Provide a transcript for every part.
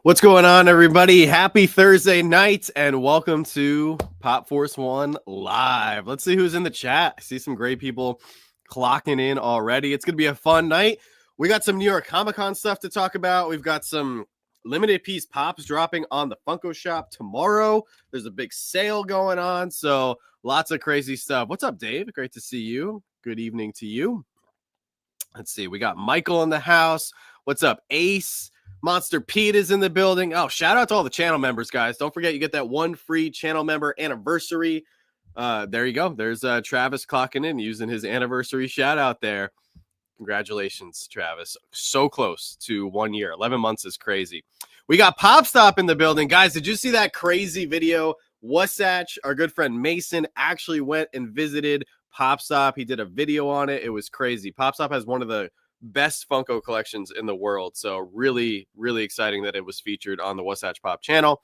What's going on, everybody? Happy Thursday night and welcome to Pop Force 1 Live. Let's see who's in the chat. I see some great people clocking in already. It's going to be a fun night. We got some New York Comic-Con stuff to talk about. We've got some limited piece pops dropping on the Funko shop tomorrow. There's a big sale going on, so lots of crazy stuff. What's up, Dave? Great to see you. Good evening to you. Let's see. We got Michael in the house. What's up, Ace? Monster Pete is in the building. Oh, shout out to all the channel members, guys. Don't forget you get that one free channel member anniversary. There you go. There's Travis clocking in using his anniversary shout out there. Congratulations, Travis. So close to 1 year. 11 months is crazy. We got Pop Stop in the building. Guys, did you see that crazy video? Wasatch, our good friend Mason, actually went and visited Pop Stop. He did a video on it. It was crazy. Pop Stop has one of the best Funko collections in the world. So really, really exciting that it was featured on the Wasatch Pop channel.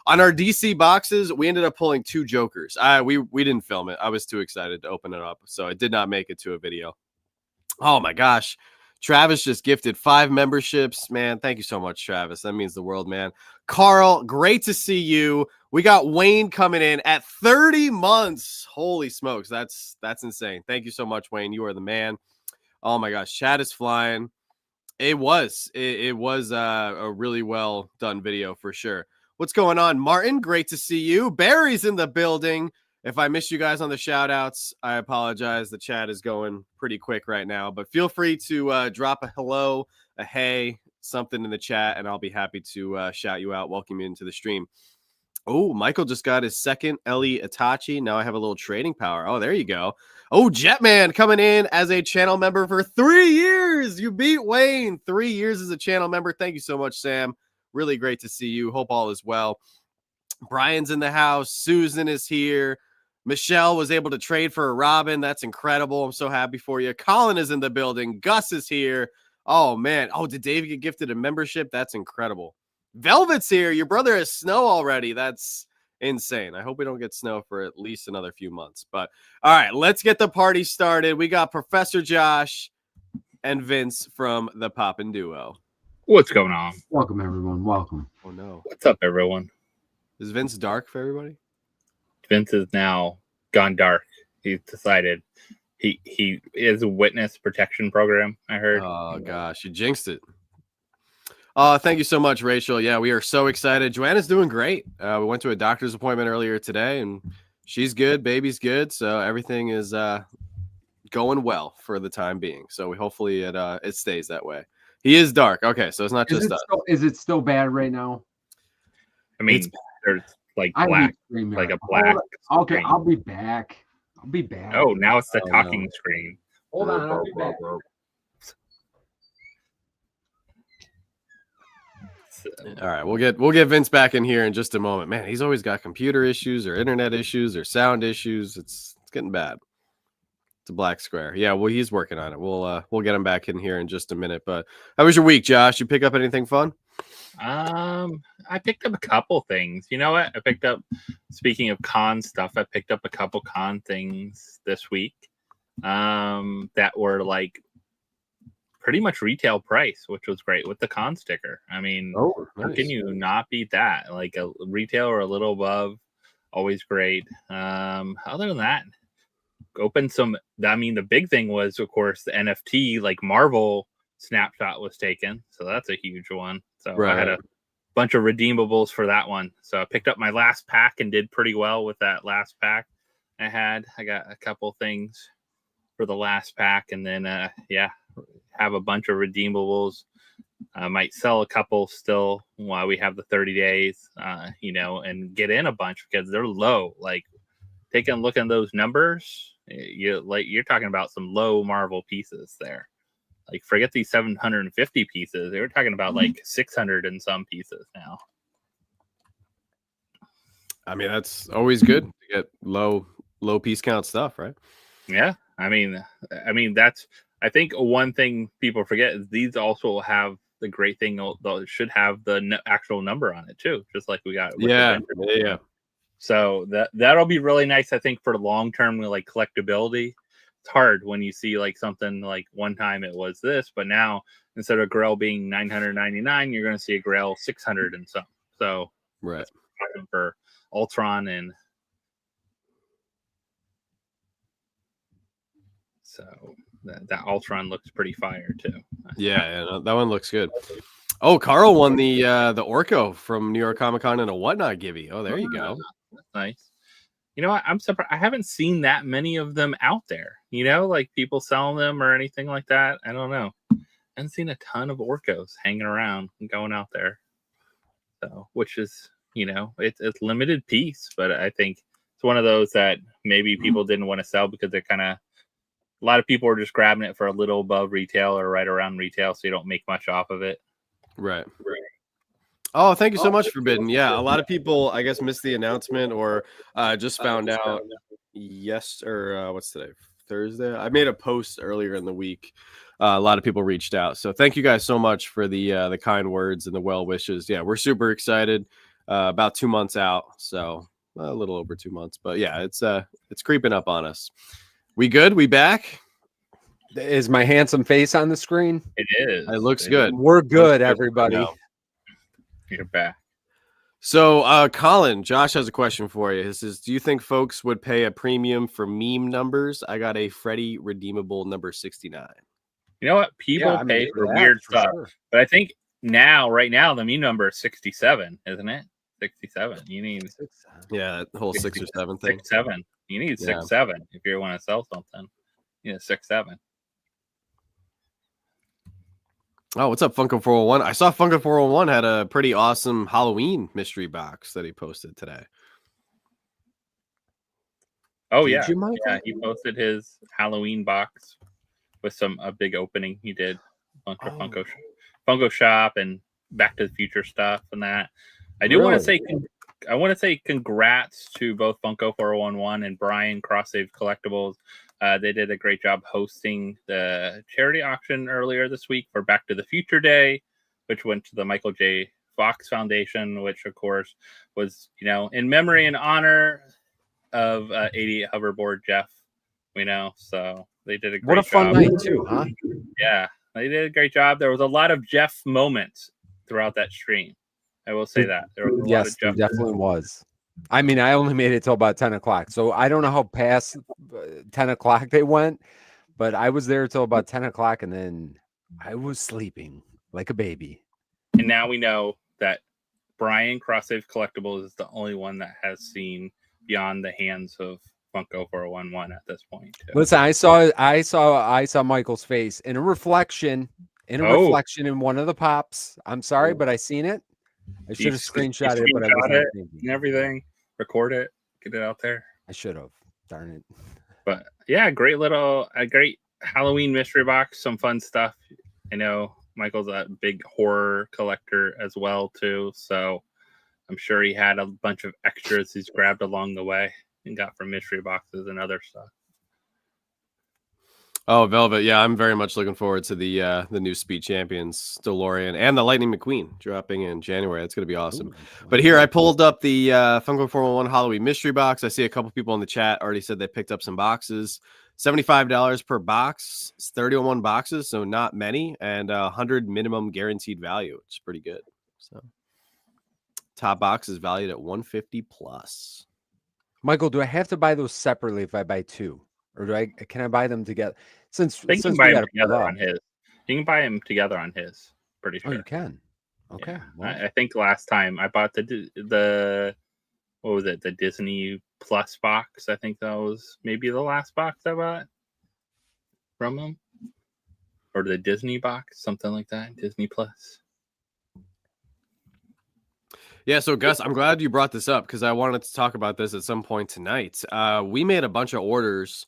On our DC boxes, we ended up pulling two Jokers. We didn't film it. I was too excited to open it up. So it did not make it to a video. Oh my gosh. Travis just gifted 5 memberships. Man, thank you so much, Travis. That means the world, man. Carl, great to see you. We got Wayne coming in at 30 months. Holy smokes. That's insane. Thank you so much, Wayne. You are the man. Oh my gosh, chat is flying. It was a really well done video for sure. What's going on, Martin? Great to see you. Barry's in the building. If I missed you guys on the shout outs, I apologize. The chat is going pretty quick right now, but feel free to drop a hello, a hey, something in the chat, and I'll be happy to shout you out, welcome you into the stream. Oh, Michael just got his second Ellie Itachi. Now I have a little trading power. Oh, there you go. Oh, Jetman coming in as a channel member for 3 years. You beat Wayne. 3 years as a channel member. Thank you so much, Sam. Really great to see you. Hope all is well. Brian's in the house. Susan is here. Michelle was able to trade for a Robin. That's incredible. I'm so happy for you. Colin is in the building. Gus is here. Oh, man. Oh, did Dave get gifted a membership? That's incredible. Velvet's here. Your brother has snow already. That's insane. I hope we don't get snow for at least another few months. But all right, let's get the party started. We got Professor Josh and Vince from the Poppin' Duo. What's going on? Welcome, everyone. Welcome. Oh, no. What's up, everyone? Is Vince dark for everybody? Vince is now gone dark. He's decided he is a witness protection program, I heard. Oh, gosh. You jinxed it. Thank you so much, Rachel. Yeah, we are so excited. Joanna's doing great. We went to a doctor's appointment earlier today, and she's good. Baby's good. So everything is going well for the time being. So hopefully it stays that way. He is dark. Okay, so it's not just us. Is it still bad right now? I mean, there's like black, like a black. Okay, screen. I'll be back. Oh, now it's the talking screen. Hold on, I'll be back. All right, we'll get Vince back in here in just a moment. Man, he's always got computer issues or internet issues or sound issues. It's getting bad. It's a black square. Yeah, well, he's working on it. We'll get him back in here in just a minute. But how was your week, Josh? You pick up anything fun? I picked up a couple things. You know what? I picked up. Speaking of con stuff, I picked up a couple con things this week. That were like pretty much retail price, which was great with the con sticker. I mean, nice. How can you not beat that? Like a retail or a little above, always great. Other than that, open some. I mean, the big thing was, of course, the NFT like Marvel snapshot was taken, so that's a huge one. So right. I had a bunch of redeemables for that one. So I picked up my last pack and did pretty well with that last pack I had. I got a couple things for the last pack, and then have a bunch of redeemables. I might sell a couple still while we have the 30 days, and get in a bunch because they're low. Like taking a look at those numbers, you're talking about some low Marvel pieces there. Like forget these 750 pieces. They were talking about like 600 and some pieces now. I mean, that's always good to get low piece count stuff, right? Yeah. I mean, that's, I think one thing people forget is these also have the great thing. They'll should have the actual number on it too, just like we got. Yeah. So that'll be really nice. I think for long term, like collectability. it's hard when you see like something like one time it was this, but now instead of Grail being 999, you're going to see a Grail 600 and some. So Right. For Ultron, and so that Ultron looks pretty fire too. Yeah, no, that one looks good. Oh, Carl won the Orko from New York Comic Con in a whatnot givey. Oh, there you go. That's nice. You know what? I'm surprised. I haven't seen that many of them out there. You know, like people selling them or anything like that. I don't know. I haven't seen a ton of Orcos hanging around and going out there. So, which is, you know, it's limited piece, but I think it's one of those that maybe people didn't want to sell because they're kind of, a lot of people are just grabbing it for a little above retail or right around retail, so you don't make much off of it. Right. Oh, thank you so much, Forbidden. Yeah, a lot of people, I guess, missed the announcement or just found out what's today? Thursday. I made a post earlier in the week. A lot of people reached out, so thank you guys so much for the kind words and the well wishes. Yeah, we're super excited. About 2 months out, so a little over 2 months, but yeah, it's creeping up on us. We good? We back? Is my handsome face on the screen? It is. It looks good. We're good, everybody. You're back. So, Colin, Josh has a question for you. He says, do you think folks would pay a premium for meme numbers? I got a Freddy redeemable number 69. You know what? People pay for weird stuff. Sure. But I think right now, the meme number is 67, isn't it? 67. You need that whole 6 or 7 thing. 6-7. You need 6-7 if you want to sell something. You need 6-7. Oh, what's up, Funko 401? I saw Funko 401 had a pretty awesome Halloween mystery box that he posted today. Oh, yeah. He posted his Halloween box with a big opening he did. Funko Shop and Back to the Future stuff and that. I do want to say congrats to both Funko 4011 and Brian Cross Save Collectibles. They did a great job hosting the charity auction earlier this week for Back to the Future Day, which went to the Michael J. Fox Foundation, which of course was, you know, in memory and honor of 88 hoverboard Jeff. So they did a great job. What a fun night too, huh? Yeah, they did a great job. There was a lot of Jeff moments throughout that stream. I will say that there was a lot of Jeff. There definitely was. I mean, I only made it till about 10 o'clock. So I don't know how past 10 o'clock they went, but I was there till about 10 o'clock and then I was sleeping like a baby. And now we know that Brian Cross Save Collectibles is the only one that has seen beyond the hands of Funko 4011 at this point. Too. Listen, I saw Michael's face in a reflection in one of the pops. I'm sorry, but I seen it. I should have screenshotted it, but I wasn't thinking. And everything. Record it, get it out there. I should have. Darn it. But yeah, a great Halloween mystery box, some fun stuff. I know Michael's a big horror collector as well too, so I'm sure he had a bunch of extras he's grabbed along the way and got from mystery boxes and other stuff. Oh, Velvet. Yeah, I'm very much looking forward to the new Speed Champions, DeLorean, and the Lightning McQueen dropping in January. That's going to be awesome. But here, I pulled up the Funko 411 Halloween mystery box. I see a couple people in the chat already said they picked up some boxes. $75 per box. It's 31 boxes, so not many, and 100 minimum guaranteed value, which is pretty good. So, top box is valued at $150 plus. Michael, do I have to buy those separately if I buy two? Or can I buy them together? Since you can buy them together on his. You can buy them together on his. Pretty sure. Oh, you can. Okay. Yeah. Well, I think last time I bought the what was it? The Disney Plus box. I think that was maybe the last box I bought from them, or the Disney box, something like that. Disney Plus. Yeah, so Gus, I'm glad you brought this up because I wanted to talk about this at some point tonight. We made a bunch of orders.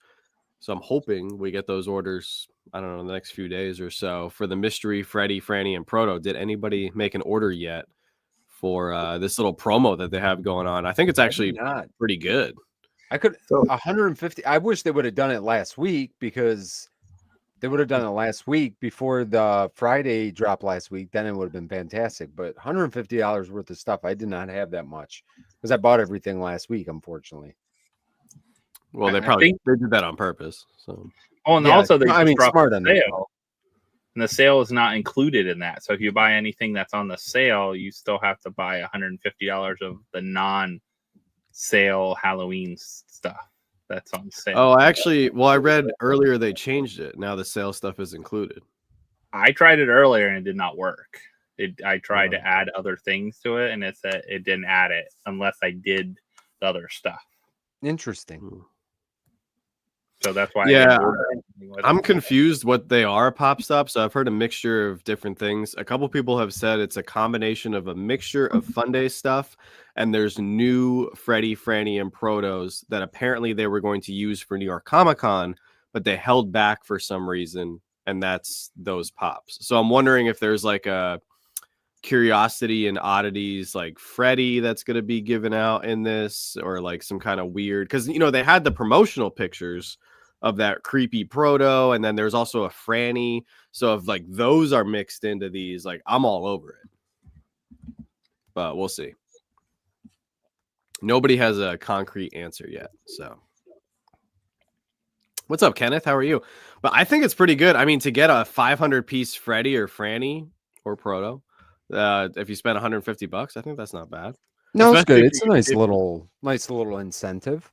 So I'm hoping we get those orders, I don't know, in the next few days or so for the Mystery, Freddy, Franny, and Proto. Did anybody make an order yet for this little promo that they have going on? I think it's actually pretty good. I could 150. I wish they would have done it last week because they would have done it last week before the Friday drop last week. Then it would have been fantastic. But $150 worth of stuff. I did not have that much because I bought everything last week, unfortunately. Well, I they think- did that on purpose. So Oh, and Yeah, also they no, I just mean, dropped smart the on them. sale, and the sale is not included in that. So if you buy anything that's on the sale, you still have to buy $150 of the non-sale Halloween stuff that's on sale. oh, I read earlier they changed it. Now the sale stuff is included. I tried it earlier and it did not work. I tried Oh. to add other things to it, and it said it didn't add it unless I did the other stuff. Interesting. So that's why. I Yeah, didn't order anything with I'm it. confused what they are, Pop Stop. So I've heard a mixture of different things. A couple people have said it's a combination of a mixture of Fun Day stuff, and there's new Freddy, Franny, and Protos that apparently they were going to use for New York Comic Con, but they held back for some reason, and that's those pops. So I'm wondering if there's like a Curiosity and Oddities like Freddy that's going to be given out in this, or like some kind of weird, because they had the promotional pictures of that creepy Proto, and then there's also a Franny. So if like those are mixed into these, like I'm all over it. But we'll see. Nobody has a concrete answer yet. So what's up, Kenneth? How are you? But I think it's pretty good. I mean, to get a 500 piece Freddy or Franny or Proto, if you spend $150, I think that's not bad. No, it's Especially good. if It's a nice little incentive.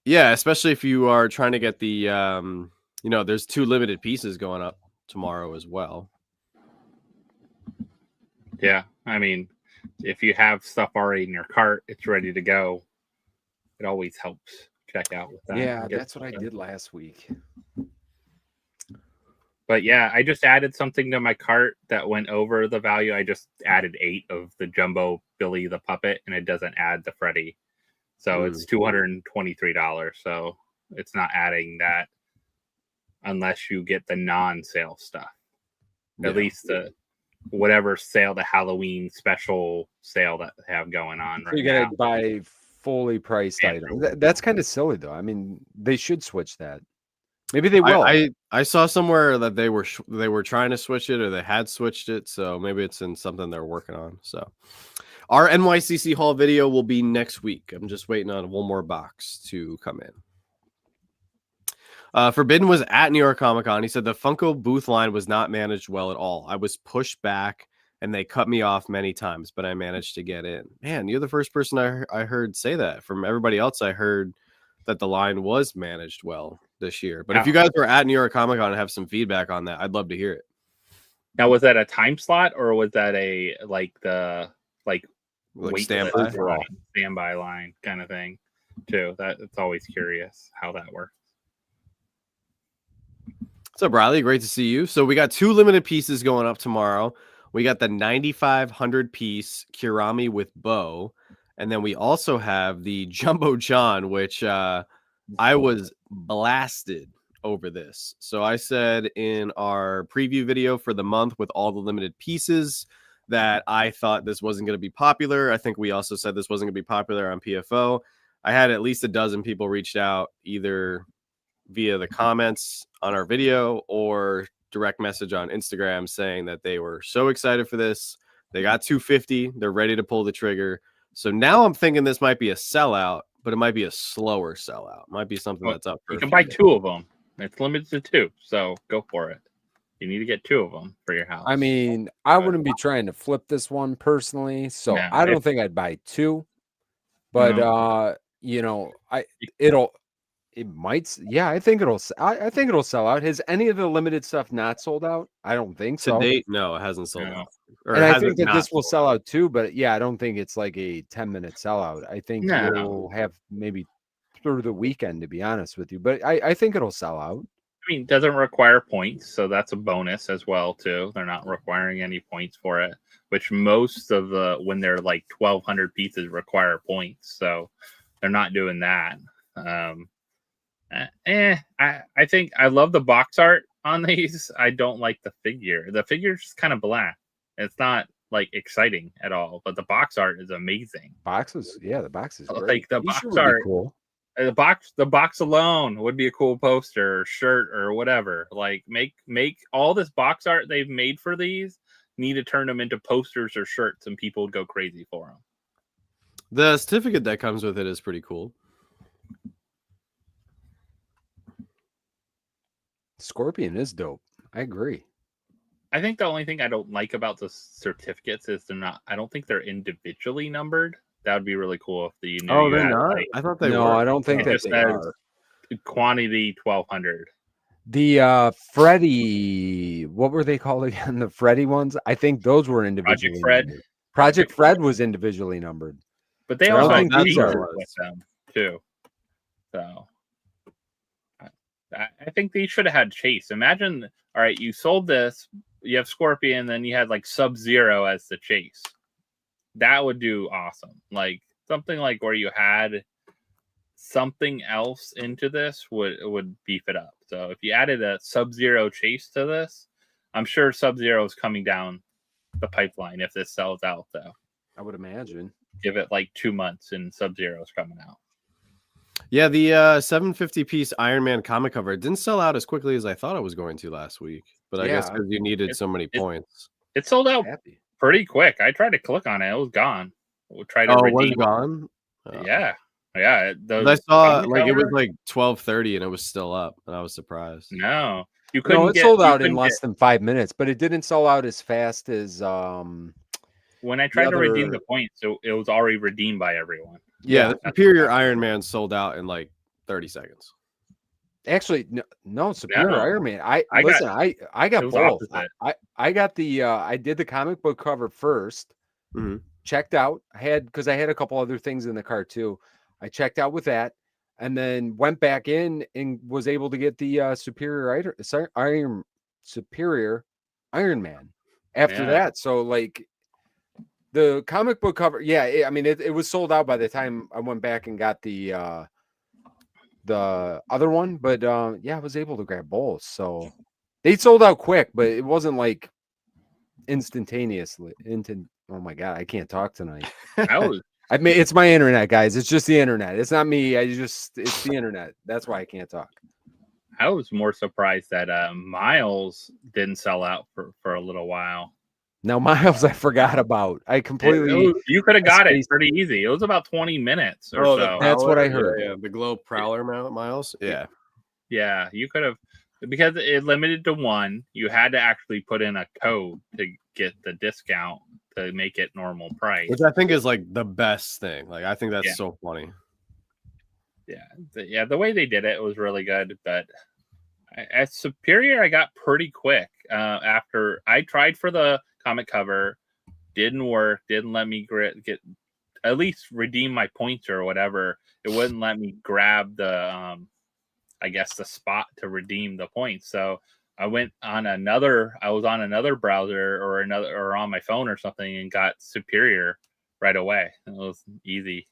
Yeah, especially if you are trying to get the there's 2 limited pieces going up tomorrow as well. Yeah, I mean, if you have stuff already in your cart, it's ready to go. It always helps check out with that. Yeah, and get that's what I something. did last week. But yeah, I just added something to my cart that went over the value. I just added 8 of the Jumbo Billy the Puppet, and it doesn't add the Freddy. So it's $223. So it's not adding that unless you get the non-sale stuff. Yeah. At least the whatever sale, the Halloween special sale that they have going on So right you now. gotta buy fully priced Yeah. items. That's kind of silly, though. I mean, they should switch that. Maybe they will. I saw somewhere that they were trying to switch it, or they had switched it, so maybe it's in something they're working on. So our NYCC haul video will be next week. I'm just waiting on one more box to come in. Forbidden was at New York Comic Con. He said the Funko booth line was not managed well at all. I was pushed back and they cut me off many times, but I managed to get in. Man, you're the first person I heard say that. From everybody else, I heard that the line was managed well this year. But if you guys were at New York Comic Con and have some feedback on that, I'd love to hear it. Now, was that a time slot or was that Like wait standby line kind of thing too? That it's always curious how that works. What's up, Riley? Great to see you. So we got 2 limited pieces going up tomorrow. We got the 9,500 piece Kirami with bow, and then we also have the Jumbo John, which I was blasted over this. So I said in our preview video for the month with all the limited pieces that I thought this wasn't going to be popular. I think we also said this wasn't going to be popular on PFO. I had at least a dozen people reached out either via the comments on our video or direct message on Instagram saying that they were so excited for this. They got 250. They're ready to pull the trigger. So now I'm thinking this might be a sellout, but it might be a slower sellout. It might be something that's up for You can buy 2 of them. It's limited to 2, so go for it. You need to get 2 of them for your house. I mean, I wouldn't be trying to flip this one personally, so No, I don't think I'd buy 2. But it might. Yeah, I think it'll sell out. Has any of the limited stuff not sold out? I don't think so. To date, no, it hasn't sold out. And I think that this will sell out too, but yeah, I don't think it's like a 10-minute sellout. I think you'll have maybe through the weekend, to be honest with you. But I think it'll sell out. I mean, it doesn't require points, so that's a bonus as well too. They're not requiring any points for it, which most of when they're like 1,200 pieces require points, so they're not doing that. I think I love the box art on these. I don't like the figure. The figure's just kind of blah. It's not like exciting at all, but the box art is amazing. The box is great. Like the box art, cool. The box alone would be a cool poster or shirt or whatever. Like make all this box art they've made for these, need to turn them into posters or shirts, and people would go crazy for them. The certificate that comes with it is pretty cool. Scorpion is dope. I agree. I think the only thing I don't like about the certificates is they're not. I don't think they're individually numbered. That would be really cool if you knew. Oh, you they're had, not. like, I thought they No, were. I don't think it that just they says are. quantity 1200. The Freddy, what were they called again? The Freddy ones? I think those were individually Fred. numbered. Project Fred was individually numbered. But they I don't also have think these features are. with them too. So I think they should have had Chase. Imagine, all right, you sold this, you have Scorpion, then you had like Sub-Zero as the Chase. That would do awesome. Like something like where you had something else into this would beef it up. So if you added a Sub-Zero Chase to this, I'm sure Sub-Zero is coming down the pipeline if this sells out, though. I would imagine. Give it like 2 months and Sub-Zero is coming out. Yeah, the 750 piece Iron Man comic cover, it didn't sell out as quickly as I thought it was going to last week. But I guess Yeah, because you needed so many points. It sold out Happy. pretty quick. I tried to click on it; it was gone. We'll try to Oh, it was redeem. gone? Yeah, yeah. I saw like it was like 12:30 and it was still up, and I was surprised. No, you couldn't. No, it get, sold you out in couldn't less than 5 minutes, but it didn't sell out as fast as When I tried to redeem other- the points, it was already redeemed by everyone. Yeah, the Superior Iron Man sold out in like 30 seconds. Actually, no, Superior No. Iron Man. I I listen. got- I got it was both. opposite. I got the I did the comic book cover first. Mhm. Checked out. I had a couple other things in the car too. I checked out with that, and then went back in and was able to get the Superior Iron Man after Yeah. that. So like the comic book cover, yeah. I mean, it was sold out by the time I went back and got the other one, but yeah, I was able to grab both. So they sold out quick, but it wasn't like instantaneously. Oh my god, I can't talk tonight. I mean, it's my internet, guys. It's just the internet. It's not me. It's the internet. That's why I can't talk. I was more surprised that Miles didn't sell out for a little while. Now, Miles, I forgot about. I completely. You could have got it pretty easy. It was about 20 minutes or so. That's what I heard. Yeah, the Glow Prowler Miles. Yeah. Yeah, you could have, because it limited to one. You had to actually put in a code to get the discount to make it normal price. Which I think is like the best thing. Like I think that's so funny. Yeah, the way they did it was really good. But at Superior, I got pretty quick after I tried for the comic cover. Didn't work. Didn't let me get at least redeem my points or whatever. It wouldn't let me grab the I guess the spot to redeem the points. So I went on I was on another browser or on my phone or something and got Superior right away. It was easy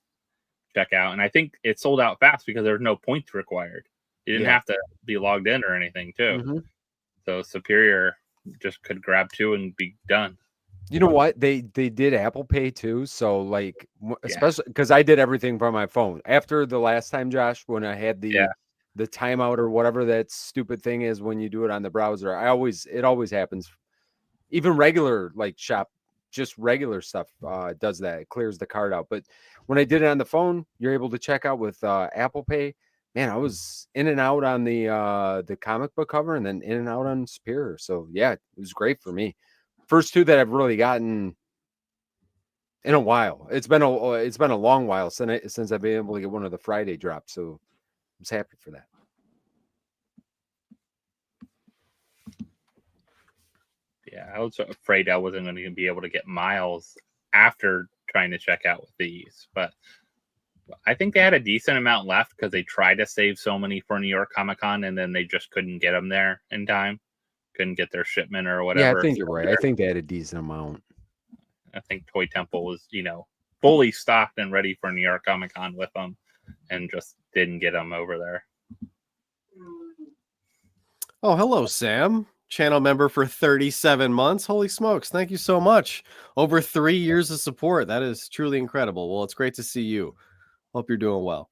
check out. And I think it sold out fast because there's no points required. You didn't have to be logged in or anything too. Mm-hmm. So Superior just could grab two and be done. You know what? They did Apple Pay too. So like, especially because I did everything from my phone. After the last time, Josh, when I had the timeout or whatever that stupid thing is when you do it on the browser, it always happens. Even regular like just regular stuff does that. It clears the card out. But when I did it on the phone, you're able to check out with Apple Pay. Man, I was in and out on the comic book cover and then in and out on Superior. So yeah, it was great for me. First two that I've really gotten in a while. It's been a long while since I've been able to get one of the Friday drops. So I was happy for that. Yeah, I was afraid I wasn't going to be able to get Miles after trying to check out with these, but I think they had a decent amount left because they tried to save so many for New York Comic Con and then they just couldn't get them there in time. Couldn't get their shipment or whatever. Yeah, I think you're right. I think they had a decent amount. I think Toy Temple was, fully stocked and ready for New York Comic Con with them and just didn't get them over there. Oh, hello, Sam. Channel member for 37 months. Holy smokes. Thank you so much. Over 3 years of support. That is truly incredible. Well, it's great to see you. Hope you're doing well.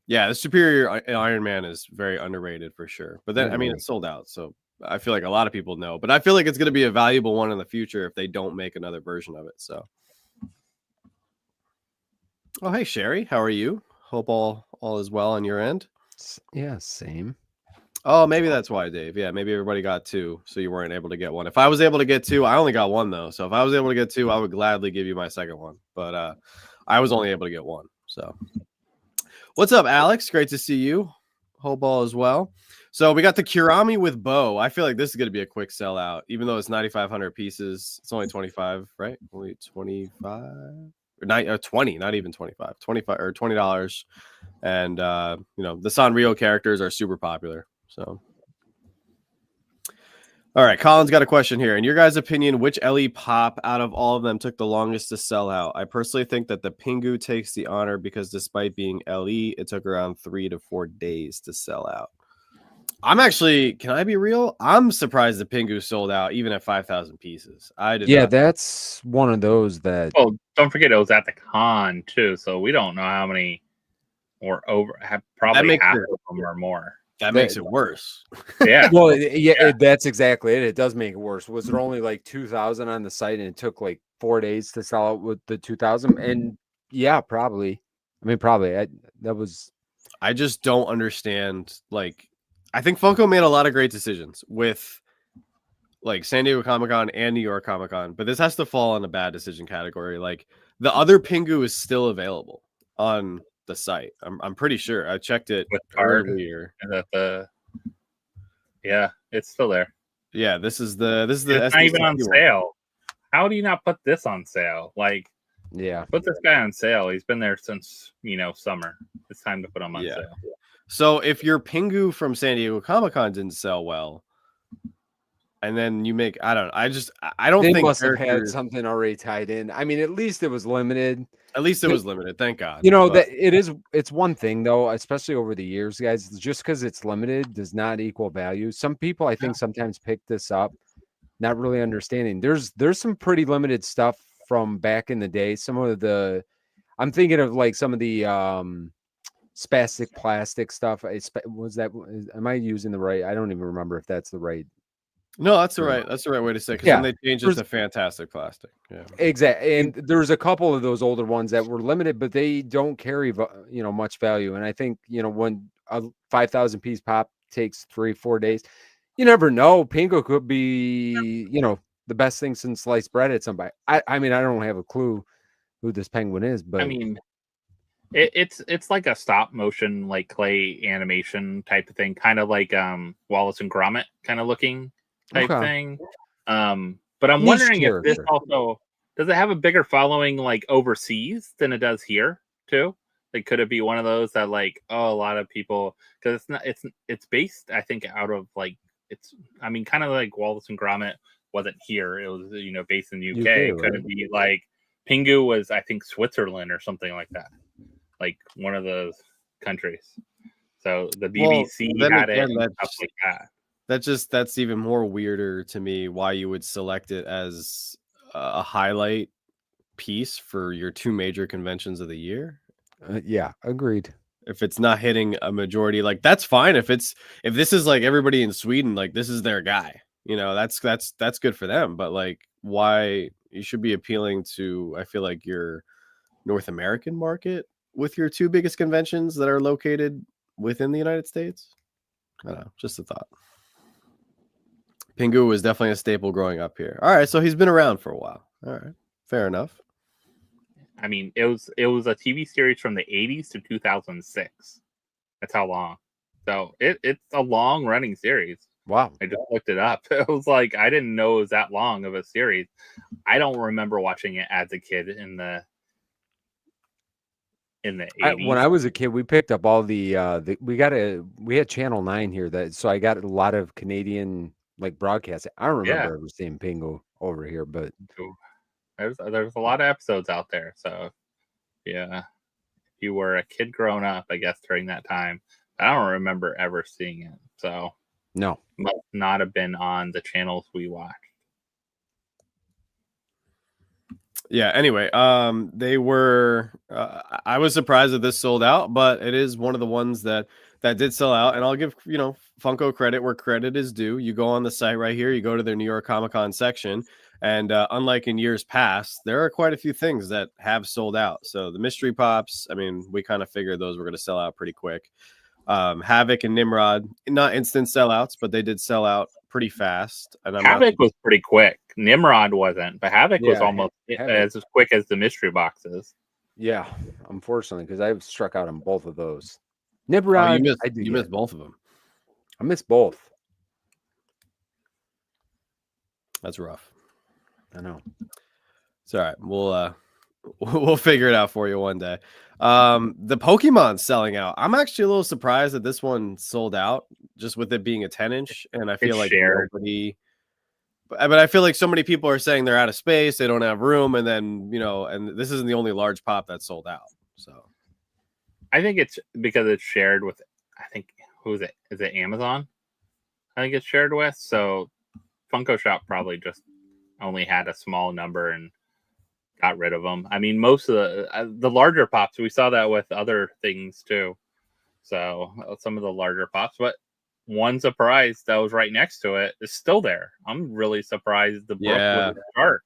Yeah, the Superior Iron Man is very underrated for sure. But then, I mean, it's sold out. So I feel like a lot of people know. But I feel like it's going to be a valuable one in the future if they don't make another version of it. So. Oh, hey, Sherry. How are you? Hope all is well on your end. Yeah, same. Oh, maybe that's why, Dave. Yeah, maybe everybody got 2, so you weren't able to get one. If I was able to get 2, I only got 1 though. So if I was able to get 2, I would gladly give you my second one. But I was only able to get 1. So what's up, Alex? Great to see you. Hope all as well. So we got the Kurami with bow. I feel like this is going to be a quick sellout, even though it's 9,500 pieces. It's only 25, right? Only 25 or 20, not even 25, 25 or $20. And you know, the Sanrio characters are super popular. So, all right, Colin's got a question here. In your guys' opinion, which LE pop out of all of them took the longest to sell out? I personally think that the Pingu takes the honor because despite being LE, it took around 3 to 4 days to sell out. I'm actually, can I be real? I'm surprised the Pingu sold out even at 5,000 pieces. I did Yeah, not. that's one of those that. Oh, don't forget it was at the con too, so we don't know how many were over. Probably makes half it- of them or more. That makes it worse. Yeah. Well, yeah, that's exactly it. It does make it worse. Was there only like 2,000 on the site, and it took like 4 days to sell out with the 2,000? And yeah, probably. I mean, probably. That was. I just don't understand. Like, I think Funko made a lot of great decisions with like San Diego Comic-Con and New York Comic-Con, but this has to fall in a bad decision category. Like the other Pingu is still available on the site. I'm pretty sure. I checked it With card. earlier. And yeah, it's still there. Yeah, this is the It's not even on SDCC one. sale. How do you not put this on sale? Like, Yeah. put this guy on sale. He's been there since summer. It's time to put him on Yeah. sale. So if your Pingu from San Diego Comic-Con didn't sell well, and then you make, I don't They think must have had characters- something already tied in. I mean, at least it was limited. At least it was limited, thank God. You know, But- that it's one thing though, especially over the years, guys. Just because it's limited does not equal value. Some people, I think, sometimes pick this up, not really understanding. There's some pretty limited stuff from back in the day. Some of the, I'm thinking of like some of the spastic plastic stuff. Was that? Am I using the right? I don't even remember if that's the right. No, that's the right way to say. Because Yeah. then they changed it to fantastic plastic. Yeah. Exactly, and there's a couple of those older ones that were limited, but they don't carry much value. And I think when a 5,000 piece pop takes 3-4 days, you never know. Pingu could be the best thing since sliced bread at somebody. I mean, I don't have a clue who this penguin is, but I mean, it's like a stop motion, like clay animation type of thing, kind of like Wallace and Gromit kind of looking type thing. But I'm Niche wondering if this character. also does it have a bigger following like overseas than it does here too? Like, could it be one of those that like, a lot of people, because it's based, I think, out of like kind of like Wallace and Gromit wasn't here. It was based in the UK. Could it be like Pingu was, I think, Switzerland or something like that, like one of those countries. So the BBC had it and stuff like that. That's even more weirder to me why you would select it as a highlight piece for your 2 major conventions of the year. Yeah, agreed. If it's not hitting a majority, like that's fine. If this is like everybody in Sweden, like this is their guy, that's good for them. But like, why you should be appealing to, I feel like, your North American market with your 2 biggest conventions that are located within the United States. I don't know, just a thought. Pingu was definitely a staple growing up here. All right, so he's been around for a while. All right, fair enough. I mean, it was a TV series from the 80s to 2006. That's how long. So it's a long running series. Wow. I just looked it up. It was like, I didn't know it was that long of a series. I don't remember watching it as a kid in the 80s. When I was a kid, we picked up all we had Channel 9 here, so I got a lot of Canadian like broadcasts. I don't remember ever seeing Pingu over here, but there's a lot of episodes out there. So yeah, if you were a kid growing up, I guess during that time, I don't remember ever seeing it. So no, must not have been on the channels we watched. Yeah, anyway, they were I was surprised that this sold out, but it is one of the ones that did sell out. And I'll give Funko credit where credit is due. You go on the site right here, you go to their New York Comic-Con section, and unlike in years past, there are quite a few things that have sold out. So the mystery pops, I mean, we kind of figured those were going to sell out pretty quick. Havoc and Nimrod, not instant sellouts, but they did sell out pretty fast. And Havoc was pretty quick. Nimrod wasn't, but Havoc was Yeah, almost Havoc. as quick as the mystery boxes. Yeah, unfortunately, because I've struck out on both of those. Oh, Nimrod, you missed both of them. I missed both. That's rough. I know. It's all right. We'll figure it out for you one day. The Pokemon's selling out. I'm actually a little surprised that this one sold out, just with it being a 10-inch, and I feel It's like shared. nobody. But I feel like so many people are saying they're out of space, they don't have room, and then and this isn't the only large pop that sold out. So I think it's because it's shared with. I think who is it? Is it Amazon? I think it's shared with. So Funko Shop probably just only had a small number and got rid of them. I mean, most of the larger pops, we saw that with other things too. So some of the larger pops, but one surprise that was right next to it is still there. I'm really surprised the Brook with the shark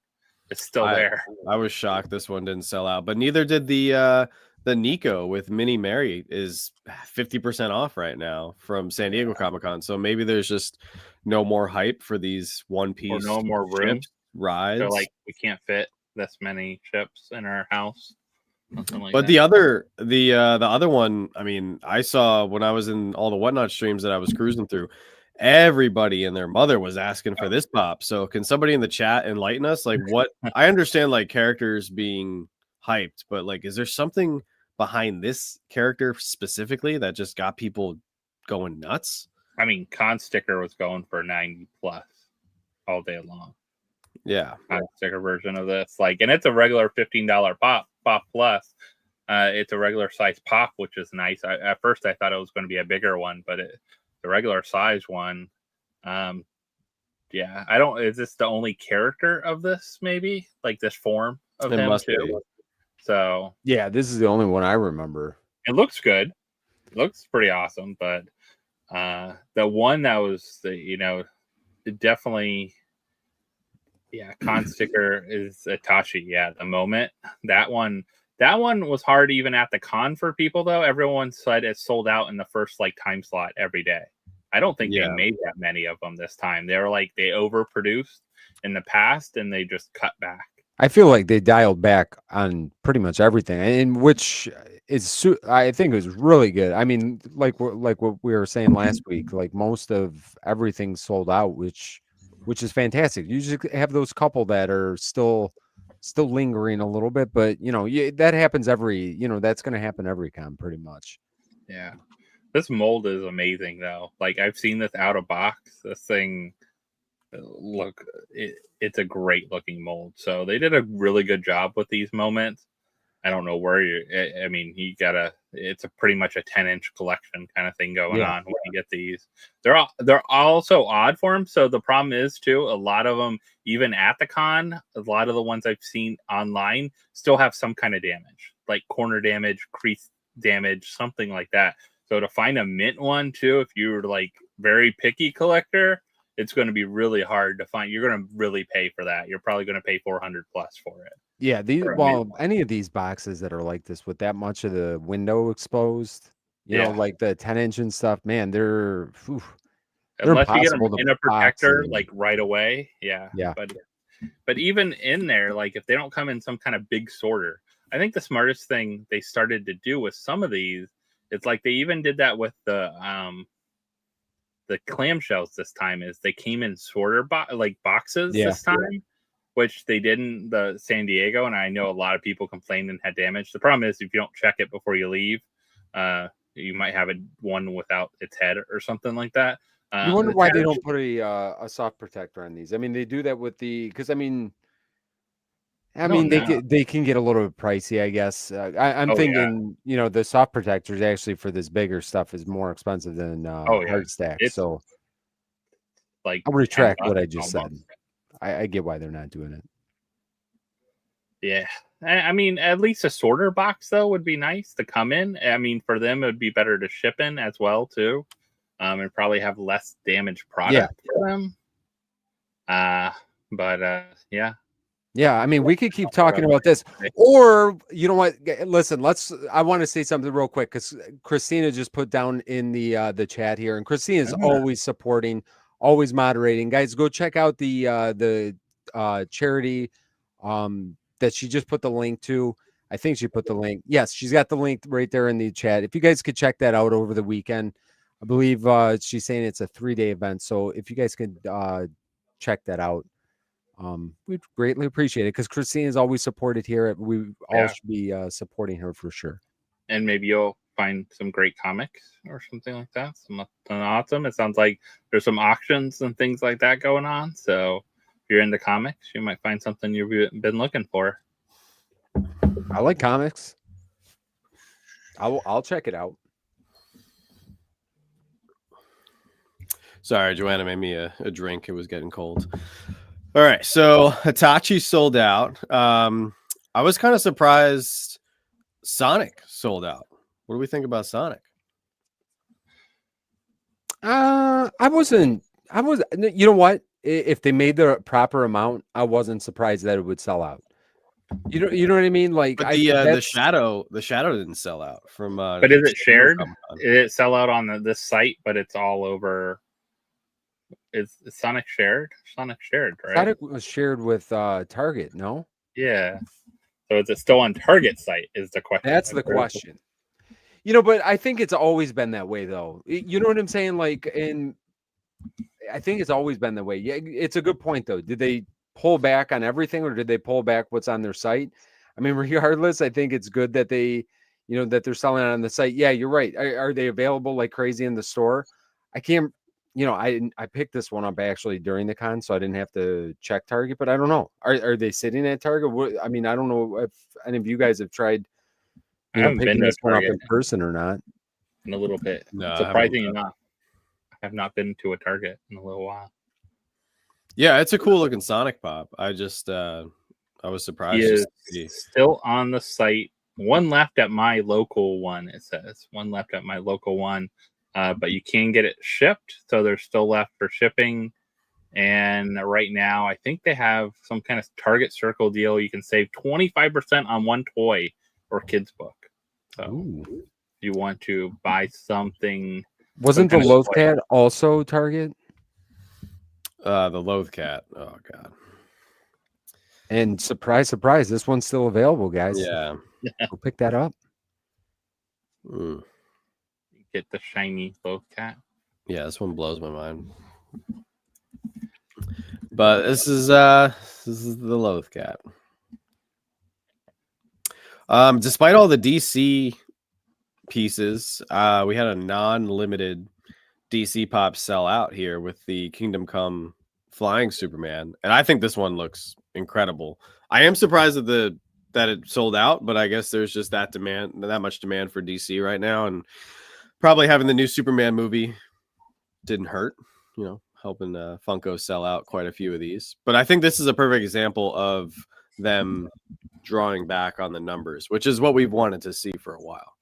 is still there. I was shocked this one didn't sell out, but neither did the Nico with Mini Mary is 50% off right now from San Diego Comic-Con. So maybe there's just no more hype for these One Piece or no more room rides. They're like, we can't fit this many ships in our house. Like but that. the other one, I mean, I saw when I was in all the Whatnot streams that I was cruising through, everybody and their mother was asking for this pop. So can somebody in the chat enlighten us? Like, what? I understand like characters being hyped, but like, is there something behind this character specifically that just got people going nuts? I mean, Con Sticker was going for 90 plus all day long. Yeah, Con Sticker version of this, like, and it's a regular $15 pop plus. It's a regular size pop, which is nice. At first I thought it was going to be a bigger one, but the regular size one. Yeah, I don't. Is this the only character of this? Maybe like this form of it him must too. be. So yeah, this is the only one I remember. it looks good. It looks pretty awesome, but the one that was it definitely. Yeah, Con Sticker is Itachi. Yeah, the moment that one was hard even at the con for people though. Everyone said it sold out in the first like time slot every day. I don't think they made that many of them this time. They were like they overproduced in the past and they just cut back. I feel like they dialed back on pretty much everything, and which is I think it was really good. I mean, like what we were saying last week, like most of everything sold out, which is fantastic. You just have those couple that are still lingering a little bit, but that happens that's going to happen every con pretty much. Yeah, this mold is amazing though. Like I've seen this out of box. This thing, it's a great looking mold. So they did a really good job with these moments. I don't know where I mean, it's a pretty much a 10-inch collection kind of thing going on when you get these. They're also odd forms. So the problem is too, a lot of them, even at the con, a lot of the ones I've seen online still have some kind of damage, like corner damage, crease damage, something like that. So to find a mint one too, if you're like very picky collector, it's going to be really hard to find. You're going to really pay for that. You're probably going to pay 400 plus for it. Yeah, any of these boxes that are like this with that much of the window exposed, you know, like the 10-inch and stuff, man, they're unless you get them impossible in a protector and, like right away. Yeah. But even in there, like if they don't come in some kind of big sorter, I think the smartest thing they started to do with some of these, it's like they even did that with the clamshells this time, is they came in sorter boxes this time. Which they didn't the San Diego, and I know a lot of people complained and had damage. The problem is if you don't check it before you leave, you might have one without its head or something like that. You wonder why they don't put a soft protector on these. I mean, they do that with because they can get a little bit pricey, I guess. I'm thinking, the soft protectors actually for this bigger stuff is more expensive than hard stack. So like I'll retract what I just said. I get why they're not doing it. Yeah. I mean, at least a sorter box, though, would be nice to come in. I mean, for them, it would be better to ship in as well, too. And probably have less damaged product for them. Yeah. Yeah, I mean, we could keep talking about this, or you know what? Listen, I want to say something real quick because Christina just put down in the chat here, and Christina's always supporting, always moderating. Guys, go check out the charity that she just put the link to. I think she put the link. Yes, she's got the link right there in the chat. If you guys could check that out over the weekend, I believe she's saying it's a 3-day event. So if you guys could check that out. We'd greatly appreciate it because Christine is always supported here. We all should be supporting her for sure. And maybe you'll find some great comics or something like that. Something awesome. It sounds like there's some auctions and things like that going on. So if you're into comics, you might find something you've been looking for. I like comics. I'll check it out. Sorry, Joanna made me a drink. It was getting cold. All right, so Hitachi sold out. I was kind of surprised Sonic sold out. What do we think about Sonic? I wasn't. You know what? If they made the proper amount, I wasn't surprised that it would sell out. You know what I mean? Like, but the shadow didn't sell out from. But is it shared? Did it sell out on this site? But it's all over. Is Sonic shared? Sonic shared, right? Sonic was shared with Target, no? Yeah. So is it still on Target site? Is the question. That's the question. You know, but I think it's always been that way, though. You know what I'm saying? Like, I think it's always been that way. Yeah, it's a good point, though. Did they pull back on everything, or did they pull back what's on their site? I mean, regardless, I think it's good that they, that they're selling it on the site. Yeah, you're right. Are they available like crazy in the store? I can't. I picked this one up actually during the con, so I didn't have to check Target, but I don't know. Are they sitting at Target? I mean, I don't know if any of you guys have tried picking this one up in person or not. In a little bit. No, surprisingly enough, I have not been to a Target in a little while. Yeah, it's a cool looking Sonic Pop. I just I was surprised. He is still on the site. One left at my local one. It says one left at my local one. But you can get it shipped, so there's still left for shipping. And right now, I think they have some kind of Target Circle deal. You can save 25% on one toy or kids book. So if you want to buy something. Wasn't the Loath Cat also Target? The Loath Cat. Oh, God. And surprise, surprise, this one's still available, guys. Yeah. Go pick that up. Get the shiny Loath Cat. Yeah, this one blows my mind. But this is the Loath Cat. Despite all the DC pieces, we had a non-limited DC pop sell out here with the Kingdom Come Flying Superman, and I think this one looks incredible. I am surprised that it sold out, but I guess there's just that much demand for DC right now, and probably having the new Superman movie didn't hurt, helping Funko sell out quite a few of these. But I think this is a perfect example of them drawing back on the numbers, which is what we've wanted to see for a while.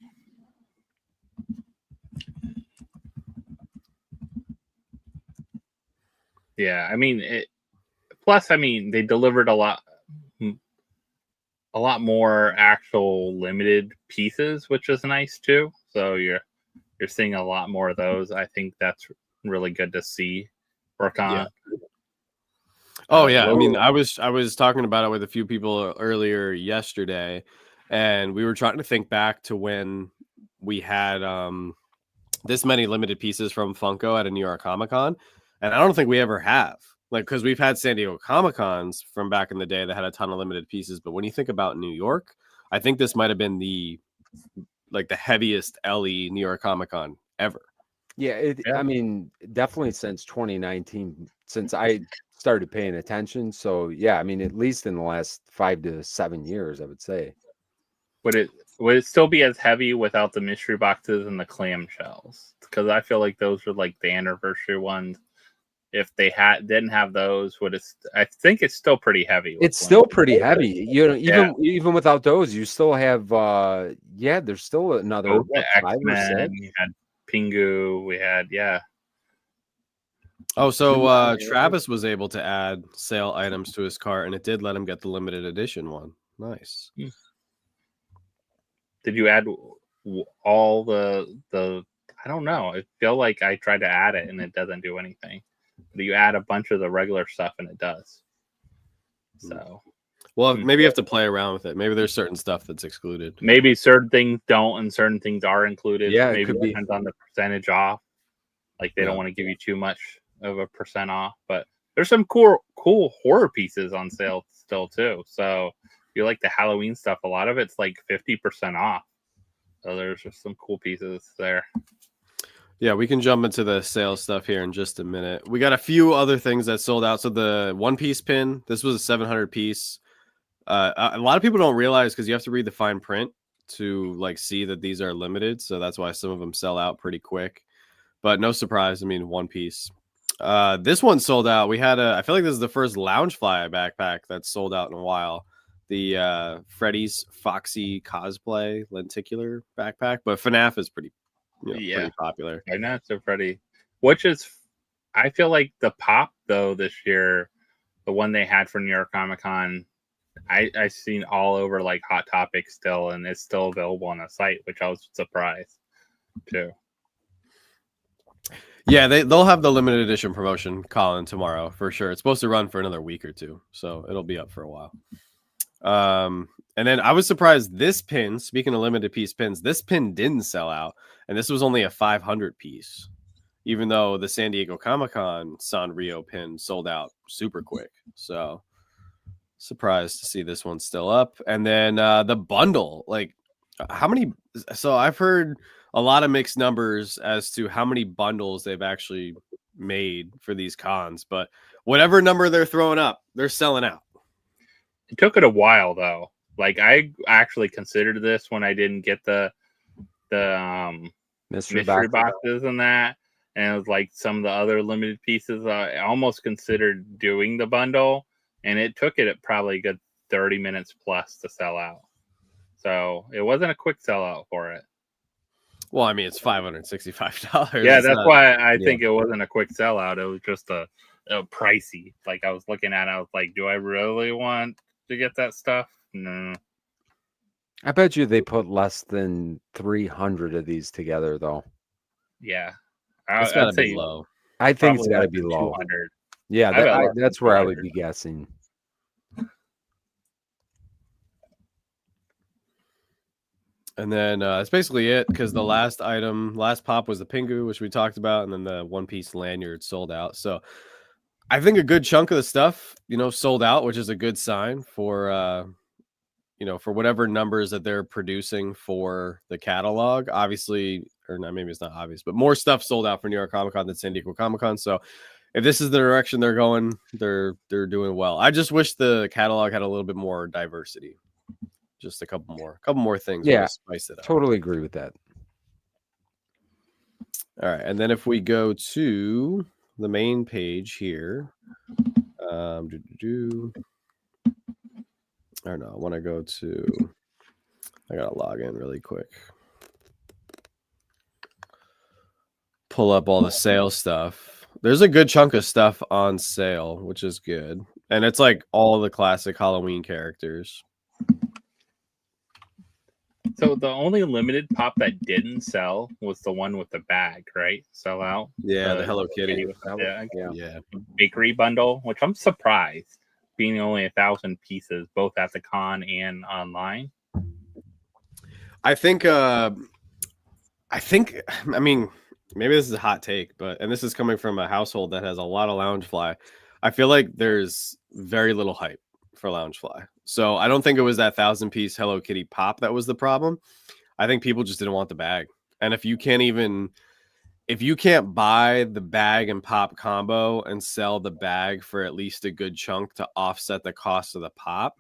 Yeah, I mean, plus, they delivered a lot more actual limited pieces, which is nice too. So you're seeing a lot more of those. I think that's really good to see work on. Yeah. Oh yeah, I was talking about it with a few people earlier yesterday, and we were trying to think back to when we had this many limited pieces from Funko at a New York Comic Con, and I don't think we ever have. Because we've had San Diego Comic Cons from back in the day that had a ton of limited pieces, but when you think about New York, I think this might have been the heaviest LE New York Comic Con ever. Yeah, I mean, definitely since 2019, since I started paying attention. So yeah, I mean, at least in the last 5 to 7 years, I would say. Would it still be as heavy without the mystery boxes and the clamshells? Because I feel like those were like the anniversary ones. If they didn't have those, I think it's still pretty heavy. It's still pretty heavy. Even without those, you still have there's still another X-Men, we had Pingu, we had Oh, so Travis was able to add sale items to his cart, and it did let him get the limited edition one. Nice. Did you add all the? I don't know. I feel like I tried to add it and it doesn't do anything. But you add a bunch of the regular stuff and it does. So, well, maybe you have to play around with it. Maybe there's certain stuff that's excluded. Maybe certain things don't and certain things are included. Yeah, maybe it depends on the percentage off. Like they don't want to give you too much of a percent off. But there's some cool horror pieces on sale still too. So if you like the Halloween stuff, a lot of it's like 50% off. So there's just some cool pieces there. Yeah, we can jump into the sales stuff here in just a minute. We got a few other things that sold out. So the One Piece pin, this was a 700 piece. A lot of people don't realize because you have to read the fine print to like see that these are limited. So that's why some of them sell out pretty quick. But no surprise. I mean, One Piece. This one sold out. We had I feel like this is the first Loungefly backpack that's sold out in a while. The Freddy's Foxy cosplay lenticular backpack, but FNAF is pretty popular. I know it's a Freddy, which is, I feel like the pop though this year, the one they had for New York Comic Con, I've seen all over like Hot Topic still, and it's still available on the site, which I was surprised too. Yeah, they'll have the limited edition promotion, Colin, tomorrow for sure. It's supposed to run for another week or two, so it'll be up for a while. And then I was surprised this pin, speaking of limited piece pins, this pin didn't sell out, and this was only a 500 piece, even though the San Diego Comic-Con Sanrio pin sold out super quick. So surprised to see this one still up. And then the bundle, like how many? So I've heard a lot of mixed numbers as to how many bundles they've actually made for these cons, but whatever number they're throwing up, they're selling out. It took it a while though. Like I actually considered this when I didn't get the mystery boxes and that, and it was like some of the other limited pieces. I almost considered doing the bundle, and it took it probably a good 30 minutes plus to sell out. So it wasn't a quick sellout for it. Well, I mean, it's $565. Yeah, that's why I think it wasn't a quick sellout. It was just a pricey. Like I was looking at it, I was like, do I really want to get that stuff? No. I bet you they put less than 300 of these together, though. Yeah. It's got to be low. I think it's got to be low. 200. Yeah, that's where I would be guessing. And then that's basically it, because the last pop was the Pingu, which we talked about, and then the One Piece lanyard sold out. So I think a good chunk of the stuff, sold out, which is a good sign for, for whatever numbers that they're producing for the catalog. Obviously, or not, maybe it's not obvious, but more stuff sold out for New York Comic Con than San Diego Comic Con. So if this is the direction they're going, they're doing well. I just wish the catalog had a little bit more diversity. Just a couple more things. Yeah, spice it up. Totally agree with that. All right, and then if we go to the main page here, I don't know. I want to go to. I gotta log in really quick. Pull up all the sale stuff. There's a good chunk of stuff on sale, which is good, and it's like all the classic Halloween characters. So the only limited pop that didn't sell was the one with the bag, right? Sell out. Yeah, the Hello Kitty. Yeah. Bakery bundle, which I'm surprised, being only 1,000 pieces, both at the con and online. I mean, maybe this is a hot take, and this is coming from a household that has a lot of Loungefly. I feel like there's very little hype for Loungefly. So I don't think it was that 1,000-piece Hello Kitty pop that was the problem. I think people just didn't want the bag. And if you can't buy the bag and pop combo and sell the bag for at least a good chunk to offset the cost of the pop,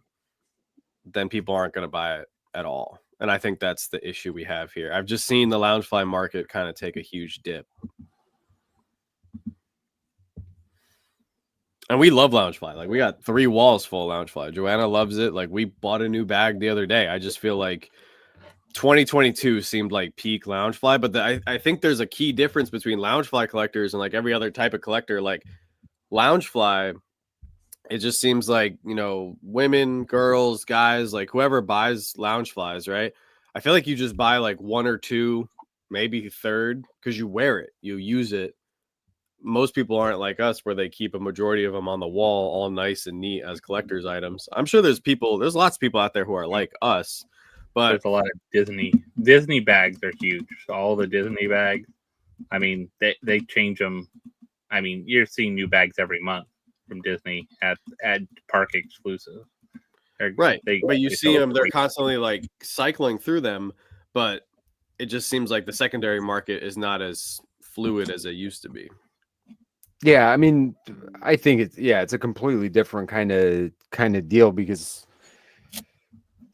then people aren't going to buy it at all. And I think that's the issue we have here. I've just seen the Loungefly market kind of take a huge dip. And we love Loungefly. Like, we got 3 walls full of Loungefly. Joanna loves it. Like, we bought a new bag the other day. I just feel like 2022 seemed like peak Loungefly, but I think there's a key difference between Loungefly collectors and like every other type of collector. Like Loungefly, it just seems like, you know, women, girls, guys, like whoever buys Loungeflies, right? I feel like you just buy like one or two, maybe third, because you wear it, you use it. Most people aren't like us where they keep a majority of them on the wall all nice and neat as collector's items. I'm sure there's lots of people out there who are like us, but There's a lot of Disney bags are huge. All the Disney bags. I mean, they change them. I mean, you're seeing new bags every month from Disney at park exclusive. right. But you see them, they're great. constantly like cycling through them, but it just seems like the secondary market is not as fluid as it used to be. Yeah, I mean, I think it's a completely different kind of deal because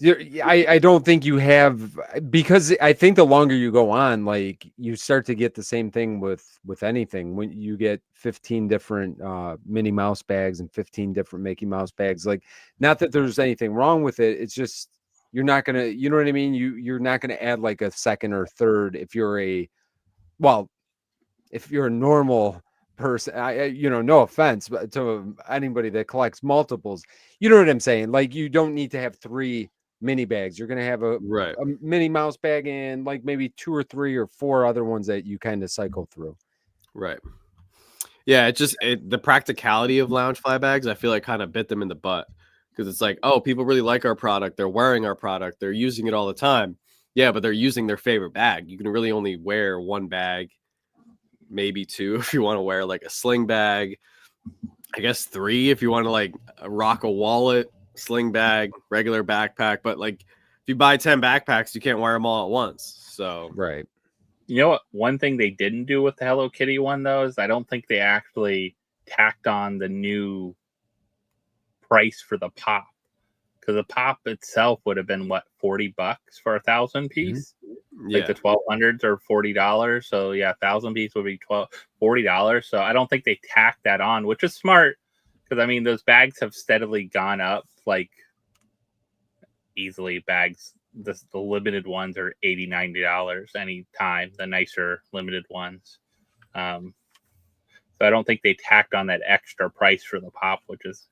I don't think you have, because I think the longer you go on, like you start to get the same thing with anything. When you get 15 different Minnie Mouse bags and 15 different Mickey Mouse bags, like not that there's anything wrong with it, it's just you're not gonna, you know what I mean, you're not gonna add like a second or third if you're a normal person. No offense but to anybody that collects multiples, you know what I'm saying, like you don't need to have 3 mini bags. You're going to have a Minnie Mouse bag and like maybe 2 or 3 or 4 other ones that you kind of cycle through. Right. Yeah, the practicality of Loungefly bags, I feel like kind of bit them in the butt, because it's like, oh, people really like our product, they're wearing our product, they're using it all the time. Yeah, but they're using their favorite bag. You can really only wear one bag, maybe 2 if you want to wear like a sling bag. I guess 3 if you want to like rock a wallet, sling bag, regular backpack. But like if you buy 10 backpacks, you can't wear them all at once. So right. You know what? One thing they didn't do with the Hello Kitty one though is I don't think they actually tacked on the new price for the pop, because the pop itself would have been what, $40 for 1,000 piece. Like the 1200s are $40. So yeah, 1,000 piece would be $40. So I don't think they tacked that on, which is smart, because I mean those bags have steadily gone up. Like easily bags, the limited ones are $80-$90 anytime, the nicer limited ones. So I don't think they tacked on that extra price for the pop, which is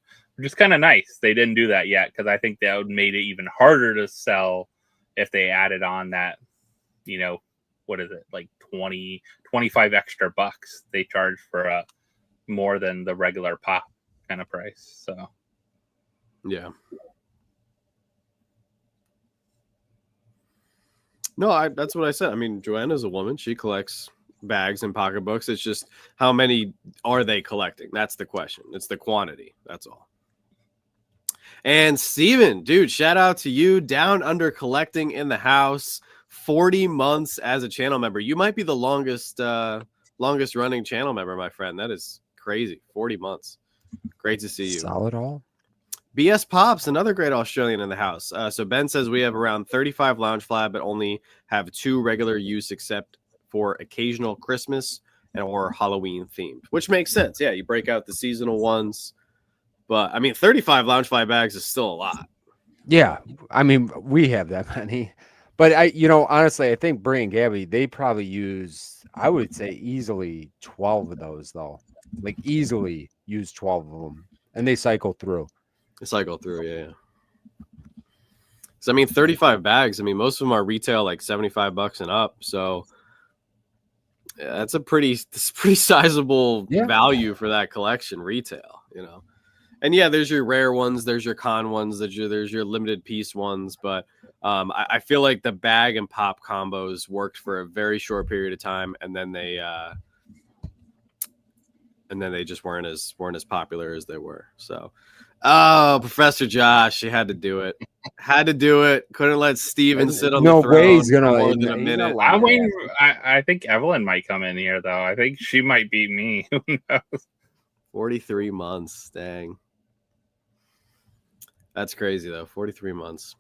kind of nice. They didn't do that yet, because I think that would made it even harder to sell if they added on that, you know, what is it, like 20-25 extra bucks they charge for more than the regular pop kind of price. So yeah. No, that's what I said. I mean, Joanna's a woman. She collects bags and pocketbooks. It's just how many are they collecting? That's the question. It's the quantity. That's all. And Steven, dude, shout out to you. Down Under Collecting in the house. 40 months as a channel member. You might be the longest running channel member, my friend. That is crazy. 40 months. Great to see you. Solid all. BS Pops, another great Australian in the house. So Ben says we have around 35 Loungefly, but only have 2 regular use, except for occasional Christmas or Halloween themed, which makes sense. Yeah, you break out the seasonal ones. But I mean, 35 Loungefly bags is still a lot. Yeah, I mean, we have that many. But honestly, I think Brie and Gabby, they probably use, I would say, easily 12 of those, though. Like, easily use 12 of them. And they cycle through. Yeah. So I mean, 35 bags. I mean, most of them are retail like $75 and up. So yeah, that's a pretty sizable value for that collection retail, you know. And yeah, there's your rare ones, there's your con ones, there's your limited piece ones. But I feel like the bag and pop combos worked for a very short period of time, and then they just weren't as popular as they were. So. Oh, Professor Josh, he had to do it. Couldn't let Steven sit on the throne. No way he's gonna more than a minute. I think Evelyn might come in here though. I think she might beat me. Who knows? 43 months, dang. That's crazy though. 43 months.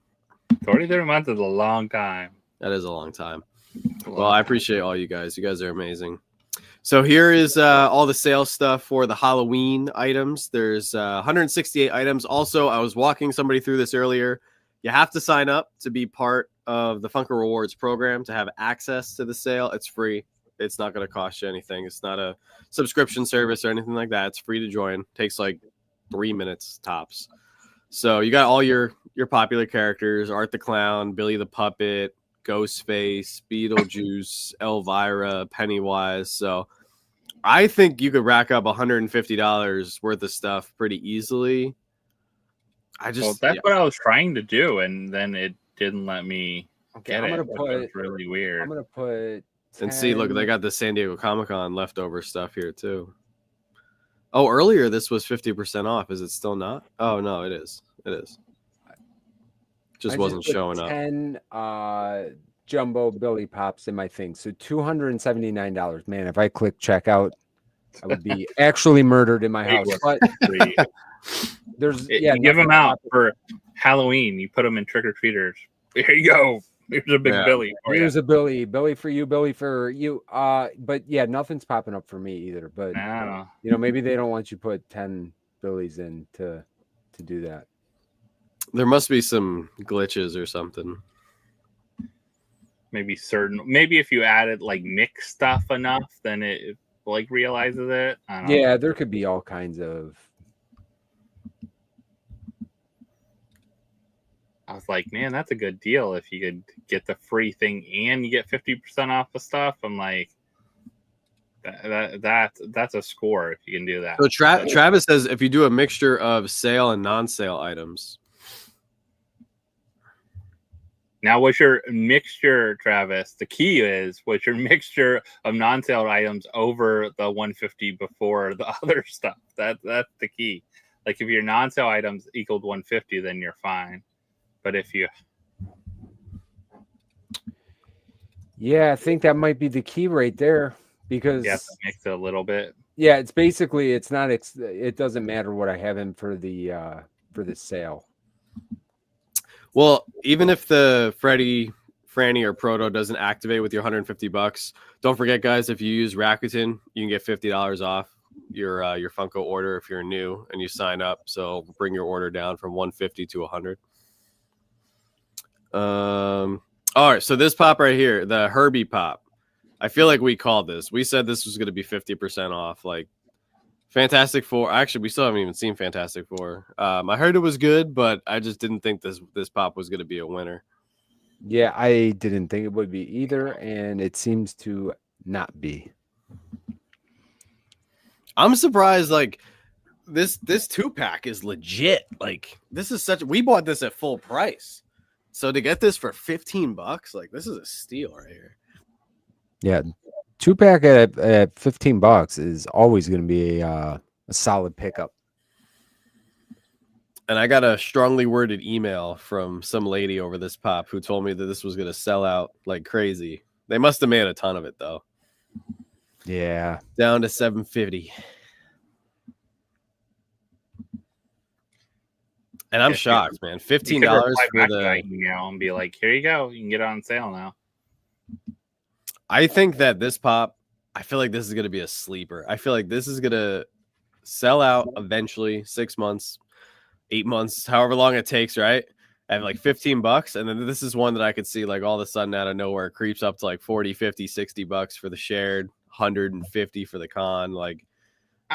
43 months is a long time. That is a long time. Well, I appreciate all you guys. You guys are amazing. So here is all the sales stuff for the Halloween items. There's 168 items. Also, I was walking somebody through this earlier. You have to sign up to be part of the Funko Rewards program to have access to the sale. It's free. It's not going to cost you anything. It's not a subscription service or anything like that. It's free to join. Takes like 3 minutes tops. So you got all your popular characters: Art the Clown, Billy the Puppet, Ghostface, Beetlejuice, Elvira, Pennywise. So I think you could rack up $150 worth of stuff pretty easily. That's what I was trying to do, and then it didn't let me get I'm it. gonna put. It was really weird. I'm gonna put. 10... And see, look, they got the San Diego Comic-Con leftover stuff here too. Oh, earlier this was 50% off. Is it still not? Oh no, it is. It is. Just wasn't put showing up. 10 jumbo Billy Pops in my thing. So $279. Man, if I click checkout, I would be actually murdered in my house. But there's you give them out for Halloween. You put them in trick or treaters. Here you go. Here's a big Billy. Here's a Billy for you, Billy for you. But yeah, nothing's popping up for me either. But you know, maybe they don't want you to put 10 Billies in to do that. There must be some glitches or something. Maybe if you added like mix stuff enough, then it like realizes it. I don't know. There could be all kinds of. I was like, man, that's a good deal if you could get the free thing and you get 50% off the stuff. I'm like, that's a score if you can do that. So Travis says if you do a mixture of sale and non-sale items. Now, what's your mixture, Travis? The key is what's your mixture of non-sale items over the 150 before the other stuff. That's the key. Like if your non-sale items equaled 150, then you're fine. But if you, I think that might be the key right there because you have to mix it a little bit. Yeah, it's basically it doesn't matter what I have in for the sale. Well, even if the Freddy, Franny, or Proto doesn't activate with your $150, don't forget, guys, if you use Rakuten, you can get $50 off your Funko order if you're new and you sign up. So bring your order down from 150 to 100. All right, so this pop right here, the Herbie pop, I feel like we called this. We said this was going to be 50% off. Like Fantastic Four. Actually, we still haven't even seen Fantastic Four. I heard it was good, but I just didn't think this pop was going to be a winner. Yeah, I didn't think it would be either, and it seems to not be. I'm surprised. Like this 2-pack is legit. Like this is we bought this at full price. So to get this for $15, like this is a steal right here. Yeah, 2-pack at $15 is always going to be a solid pickup. And I got a strongly worded email from some lady over this pop who told me that this was going to sell out like crazy. They must have made a ton of it though. Yeah, down to $750. And I'm shocked, man. $15 for the email and be like, here you go. You can get it on sale now. I think that this pop, I feel like this is going to be a sleeper. I feel like this is going to sell out eventually, 6 months, 8 months, however long it takes, right? At like $15. And then this is one that I could see like all of a sudden out of nowhere creeps up to like 40, 50, $60 for the shared, 150 for the con. Like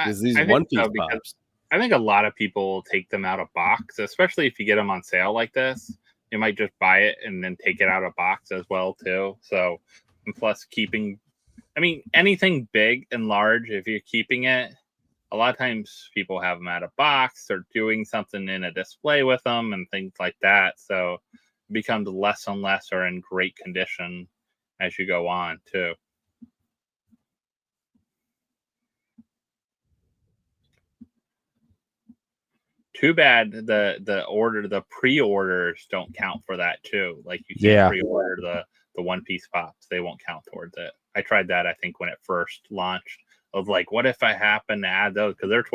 these one piece pops. I think a lot of people will take them out of box, especially if you get them on sale like this. You might just buy it and then take it out of box as well too. So, and plus anything big and large, if you're keeping it, a lot of times people have them out of box or doing something in a display with them and things like that. So it becomes less and less or in great condition as you go on too. Too bad the pre-orders don't count for that too. Like you can't pre-order the one-piece pops; they won't count towards it. I tried that I think when it first launched. Of like, what if I happen to add those because they're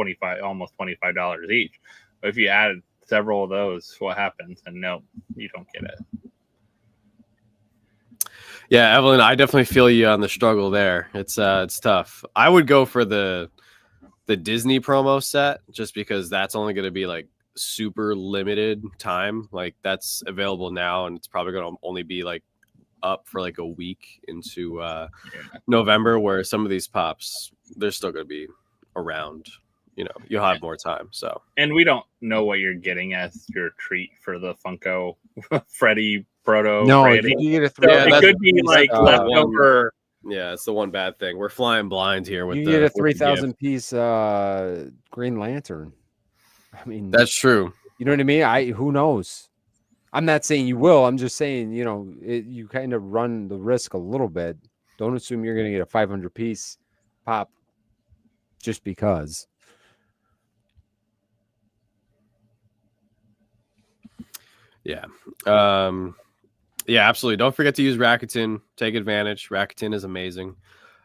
almost $25 each. But if you added several of those, what happens? And no, you don't get it. Yeah, Evelyn, I definitely feel you on the struggle there. It's tough. I would go for the Disney promo set just because that's only going to be like super limited time. Like that's available now, and it's probably going to only be like up for like a week into November, where some of these pops, they're still going to be around. You know, you'll have more time. So, and we don't know what you're getting as your treat for the Funko Freddy Proto. No, Freddy. you get a So three. Yeah, it that's- could be like that's leftover. yeah, it's the one bad thing. We're flying blind here with You the get a with the gift. 3,000 piece Green Lantern. I mean, That's true. you know what I mean? Who knows? I'm not saying you will. I'm just saying, you know, you kind of run the risk a little bit. Don't assume you're going to get a 500 piece pop just because. Yeah. Yeah, absolutely. Don't forget to use Rakuten. Take advantage. Rakuten is amazing.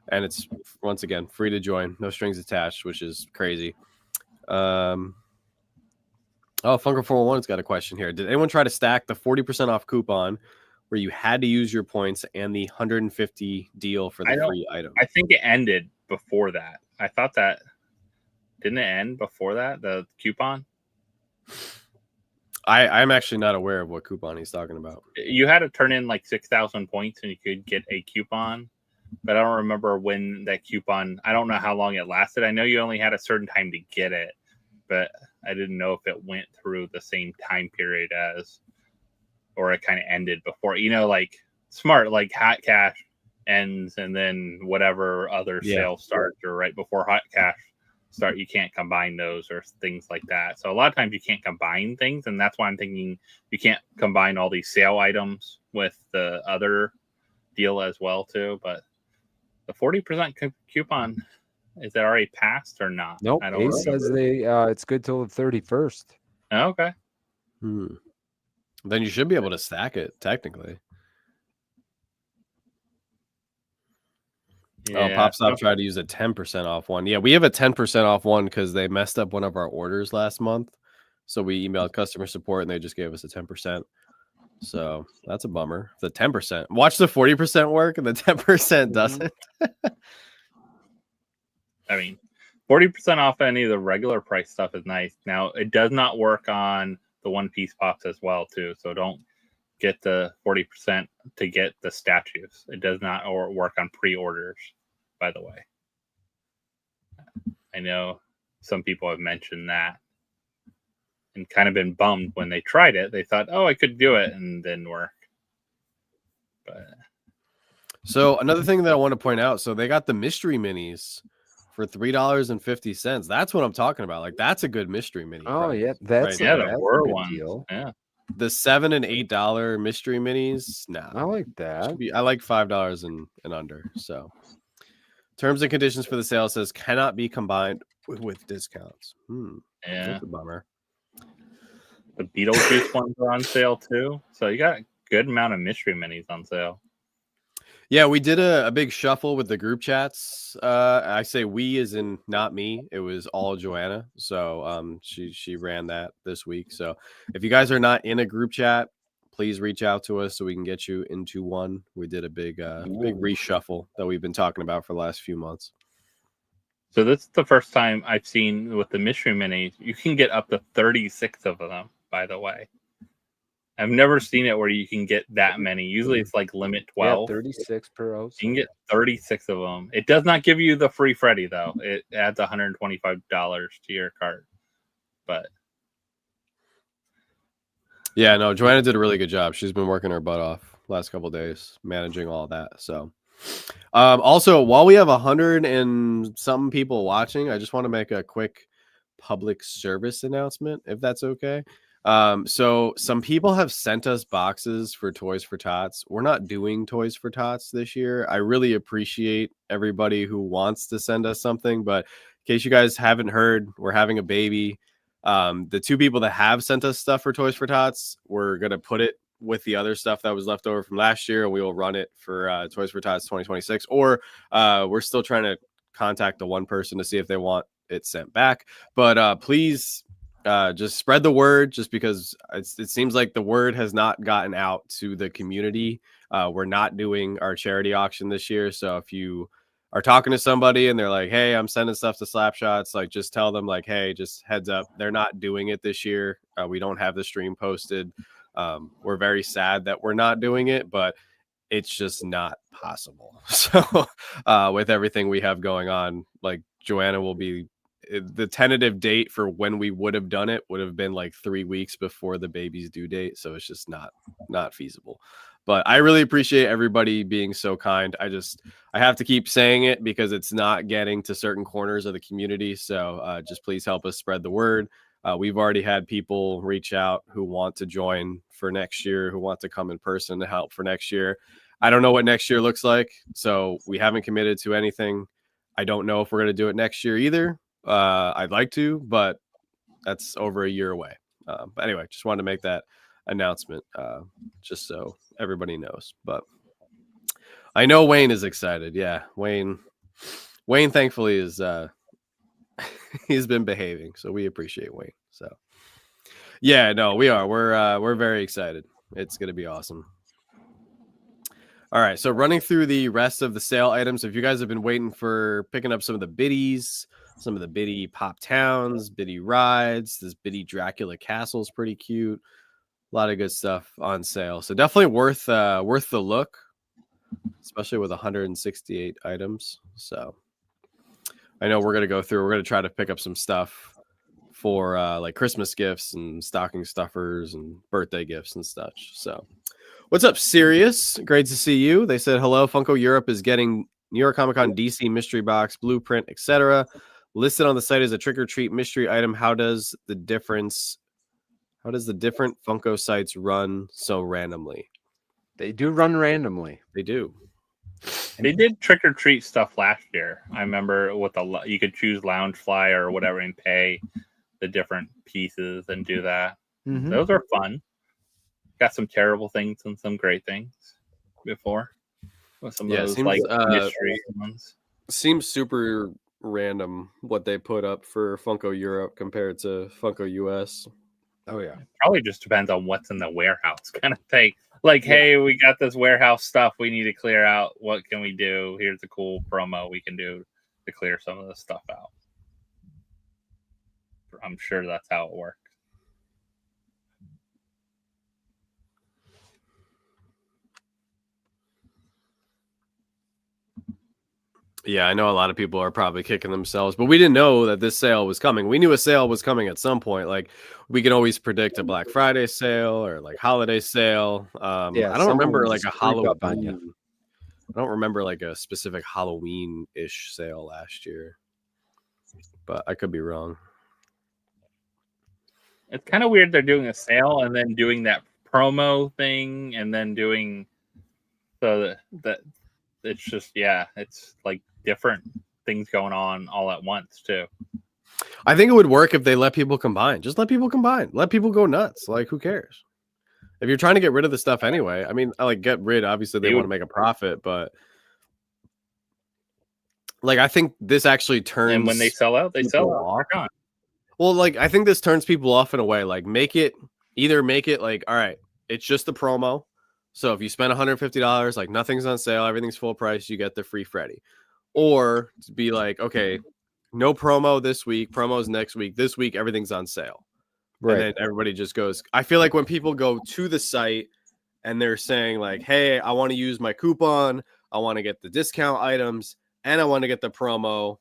And it's, once again, free to join. No strings attached, which is crazy. Oh, Funko 401's got a question here. Did anyone try to stack the 40% off coupon where you had to use your points and the 150 deal for the free item? I think it ended before that. I thought that didn't it end before that, the coupon? I'm actually not aware of what coupon he's talking about. You had to turn in like 6,000 points and you could get a coupon, but I don't remember when that coupon. I don't know how long it lasted. I know you only had a certain time to get it, but I didn't know if it went through the same time period as, or it kind of ended before. You know, like smart, like Hot Cash ends and then whatever other sale starts, or right before Hot Cash start, you can't combine those or things like that. So a lot of times you can't combine things, and that's why I'm thinking you can't combine all these sale items with the other deal as well too. But the 40% coupon, is it already passed or not? Nope. I don't Ace says it's good till the 31st. Oh, okay. Then you should be able to stack it technically. Yeah. Oh, PopStop tried to use a 10% off one. Yeah, we have a 10% off one because they messed up one of our orders last month. So we emailed customer support and they just gave us a 10%. So that's a bummer. The 10%. Watch the 40% work and the 10% doesn't. I mean, 40% off any of the regular price stuff is nice. Now, it does not work on the one piece pops as well, too. So don't get the 40% to get the statues. It does not work on pre-orders, by the way. I know some people have mentioned that and kind of been bummed when they tried it. They thought, oh, I could do it, and didn't work. But so another thing that I want to point out, so they got the mystery minis for $3.50. That's what I'm talking about. Like that's a good mystery mini. Oh, price, yeah. That's right? there were ones. Yeah. The $7 and $8 mystery minis. Nah, I like that. I like $5 and under. So terms and conditions for the sale says cannot be combined with discounts. Yeah. That's a bummer. The Beetlejuice ones are on sale too. So you got a good amount of mystery minis on sale. Yeah, we did a big shuffle with the group chats. I say we as in not me. It was all Joanna. So she ran that this week. So if you guys are not in a group chat, please reach out to us so we can get you into one. We did a big reshuffle that we've been talking about for the last few months. So this is the first time I've seen with the mystery minis, you can get up to 36 of them, by the way. I've never seen it where you can get that many. Usually it's like limit 12. Yeah, 36 per house. You can get 36 of them. It does not give you the free Freddy, though. It adds $125 to your cart. But yeah, no, Joanna did a really good job. She's been working her butt off last couple of days, managing all that. So also, while we have 100 and some people watching, I just want to make a quick public service announcement, if that's okay. So some people have sent us boxes for Toys for Tots. We're not doing Toys for Tots this year. I really appreciate everybody who wants to send us something, but in case you guys haven't heard, we're having a baby. The two people that have sent us stuff for Toys for Tots, we're going to put it with the other stuff that was left over from last year, and we will run it for Toys for Tots 2026, or we're still trying to contact the one person to see if they want it sent back. But please just spread the word, just because it seems like the word has not gotten out to the community. We're not doing our charity auction this year, so if you are talking to somebody and they're like, hey, I'm sending stuff to Slapshots, like just tell them like, hey, just heads up, they're not doing it this year. We don't have the stream posted. We're very sad that we're not doing it, but it's just not possible. So with everything we have going on, like Joanna will be, the tentative date for when we would have done it would have been like 3 weeks before the baby's due date. So it's just not feasible. But I really appreciate everybody being so kind. I have to keep saying it because it's not getting to certain corners of the community. So just please help us spread the word. We've already had people reach out who want to join for next year, who want to come in person to help for next year. I don't know what next year looks like, so we haven't committed to anything. I don't know if we're going to do it next year either. I'd like to, but that's over a year away. But anyway, just wanted to make that announcement just so everybody knows. But I know Wayne is excited. Yeah, Wayne thankfully is he's been behaving, so we appreciate Wayne. So yeah, no, we are. We're very excited. It's going to be awesome. All right, so running through the rest of the sale items, if you guys have been waiting for picking up some of the biddies, some of the biddy pop towns, biddy rides, this biddy Dracula castle is pretty cute. A lot of good stuff on sale. So definitely worth the look, especially with 168 items. So I know we're going to go through, we're going to try to pick up some stuff for like Christmas gifts and stocking stuffers and birthday gifts and such. So what's up, Sirius? Great to see you. They said, hello, Funko Europe is getting New York Comic Con DC mystery box, blueprint, etc. listed on the site as a trick or treat mystery item. How does the different Funko sites run so randomly? They do run randomly. They do. They did trick or treat stuff last year. I remember with you could choose Loungefly or whatever and pay the different pieces and do that. Mm-hmm. Those are fun. Got some terrible things and some great things before. With some of those seems, like mystery ones. Seems super random what they put up for Funko Europe compared to Funko US. Oh yeah. Probably just depends on what's in the warehouse kind of thing. Like, hey, we got this warehouse stuff we need to clear out. What can we do? Here's a cool promo we can do to clear some of the stuff out. I'm sure that's how it works. Yeah, I know a lot of people are probably kicking themselves, but we didn't know that this sale was coming. We knew a sale was coming at some point. Like we can always predict a Black Friday sale or like holiday sale. I don't remember like a Halloween. I don't remember like a specific Halloween-ish sale last year, but I could be wrong. It's kind of weird they're doing a sale and then doing that promo thing and then doing so that it's just, yeah, it's like different things going on all at once too. I think it would work if they let people combine. Just let people combine. Let people go nuts. Like, who cares? If you're trying to get rid of the stuff anyway, I mean, I like get rid. Obviously, they want to make a profit, but like, I think this actually turns. And when they sell out, they sell out. Well, like, I think this turns people off in a way. Like, make it like, all right, it's just the promo. So if you spend $150, like nothing's on sale, everything's full price, you get the free Freddy. Or to be like, okay, no promo this week, promos next week. This week, everything's on sale. Right. And then everybody just goes. I feel like when people go to the site and they're saying like, hey, I want to use my coupon, I want to get the discount items, and I want to get the promo,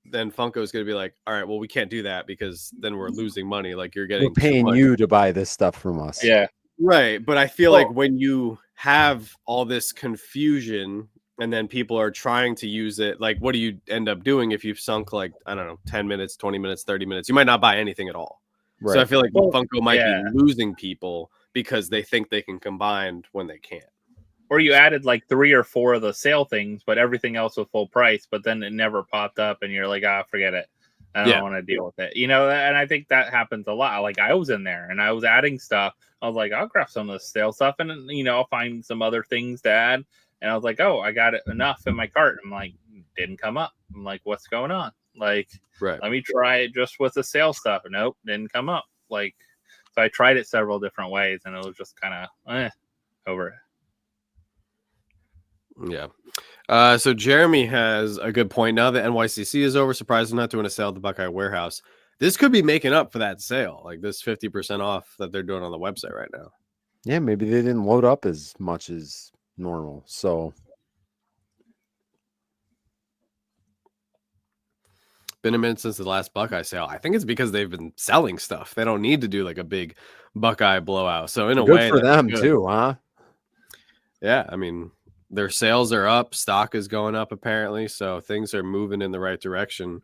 then Funko is going to be like, all right, well, we can't do that because then we're losing money. Like we're paying you to buy this stuff from us. Yeah. Right. But I feel like when you have all this confusion and then people are trying to use it, like what do you end up doing if you've sunk like, I don't know, 10 minutes, 20 minutes, 30 minutes? You might not buy anything at all. Right. So I feel like Funko might be losing people because they think they can combine when they can't. Or you added like 3 or 4 of the sale things, but everything else was full price, but then it never popped up and you're like, forget it. I don't want to deal with it. You know, and I think that happens a lot. Like I was in there and I was adding stuff. I was like, I'll grab some of the sale stuff and, you know, I'll find some other things to add. And I was like, I got it enough in my cart. I'm like, didn't come up. I'm like, what's going on? Like, let me try it just with the sale stuff. Nope, didn't come up. Like, so I tried it several different ways and it was just kind of over it. Yeah. So Jeremy has a good point. Now that NYCC is over, surprised they're not doing a sale at the Buckeye Warehouse. This could be making up for that sale, like this 50% off that they're doing on the website right now. Yeah, maybe they didn't load up as much as normal. So Been a minute since the last Buckeye sale. I think it's because they've been selling stuff. They don't need to do like a big Buckeye blowout. So in a good way, for that's them good. too, huh? Yeah, I mean, their sales are up, stock is going up apparently, so things are moving in the right direction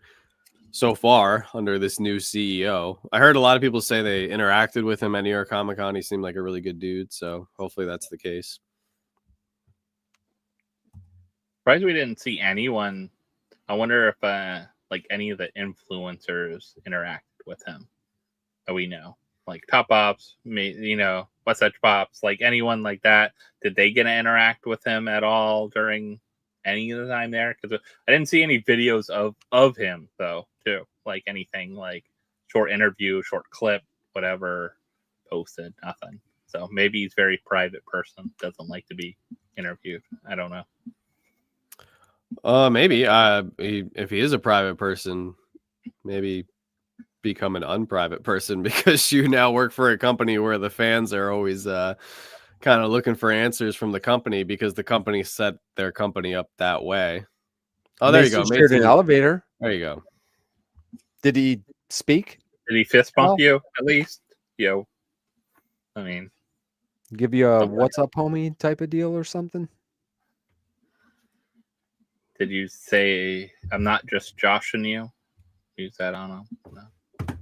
so far under this new CEO. I heard a lot of people say they interacted with him at New York Comic Con. He seemed like a really good dude, so hopefully that's the case. Surprised we didn't see anyone. I wonder if like any of the influencers interacted with him that we know, like Top Pops, What's Such Pops, like anyone like that. Did they get to interact with him at all during any of the time there? Because I didn't see any videos of him though, too. Like anything like short interview, short clip, whatever posted, nothing. So maybe he's a very private person, doesn't like to be interviewed. I don't know. Maybe if he is a private person, maybe become an unprivate person because you now work for a company where the fans are always kind of looking for answers from the company because the company set their company up that way. Oh, there you go. Shared an elevator. There you go. Did he speak? Did he fist bump you at least? I mean, give you a "what's up, homie" type of deal or something? Did you say I'm not just joshing you? Use that on him? No. That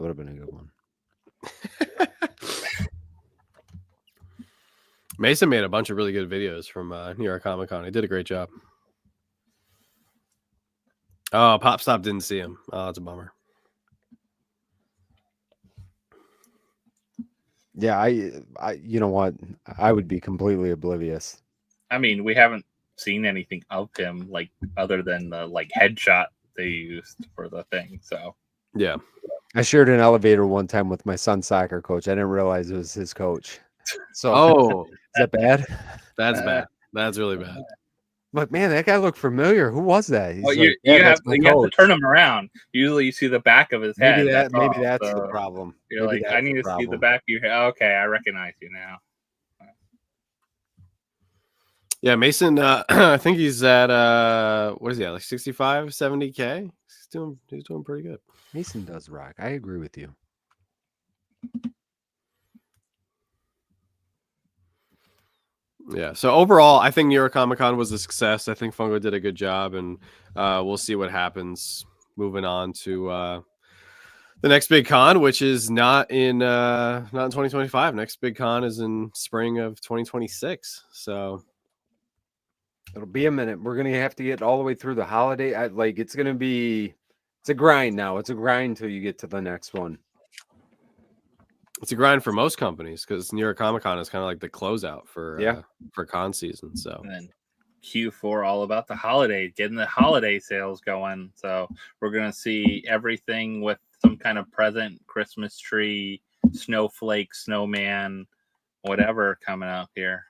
would have been a good one. Mason made a bunch of really good videos from New York Comic Con. He did a great job. Oh, Pop Stop didn't see him. Oh, that's a bummer. Yeah, I you know what? I would be completely oblivious. I mean, we haven't seen anything of him like other than the like headshot they used for the thing. So yeah, I shared an elevator one time with my son's soccer coach. I didn't realize it was his coach. So is that bad? That's bad. That's really bad. I'm like, man, that guy looked familiar. Who was that? He's well, like, you have to turn him around. Usually, you see the back of his head. Maybe that's the problem. You're maybe like, I need to see the back of your head. Okay, I recognize you now. Yeah, Mason, I think he's at what is he at, like 65, 70K? He's doing pretty good. Mason does rock. I agree with you. Yeah, so overall, I think New York Comic Con was a success. I think Funko did a good job, and we'll see what happens moving on to the next big con, which is not in 2025. Next big con is in spring of 2026. So it'll be a minute. We're gonna have to get all the way through the holiday. It's gonna be. It's a grind now. It's a grind till you get to the next one. It's a grind for most companies because New York Comic Con is kind of like the closeout for con season. So and then Q4 all about the holiday, getting the holiday sales going. So we're gonna see everything with some kind of present, Christmas tree, snowflake, snowman, whatever coming up here.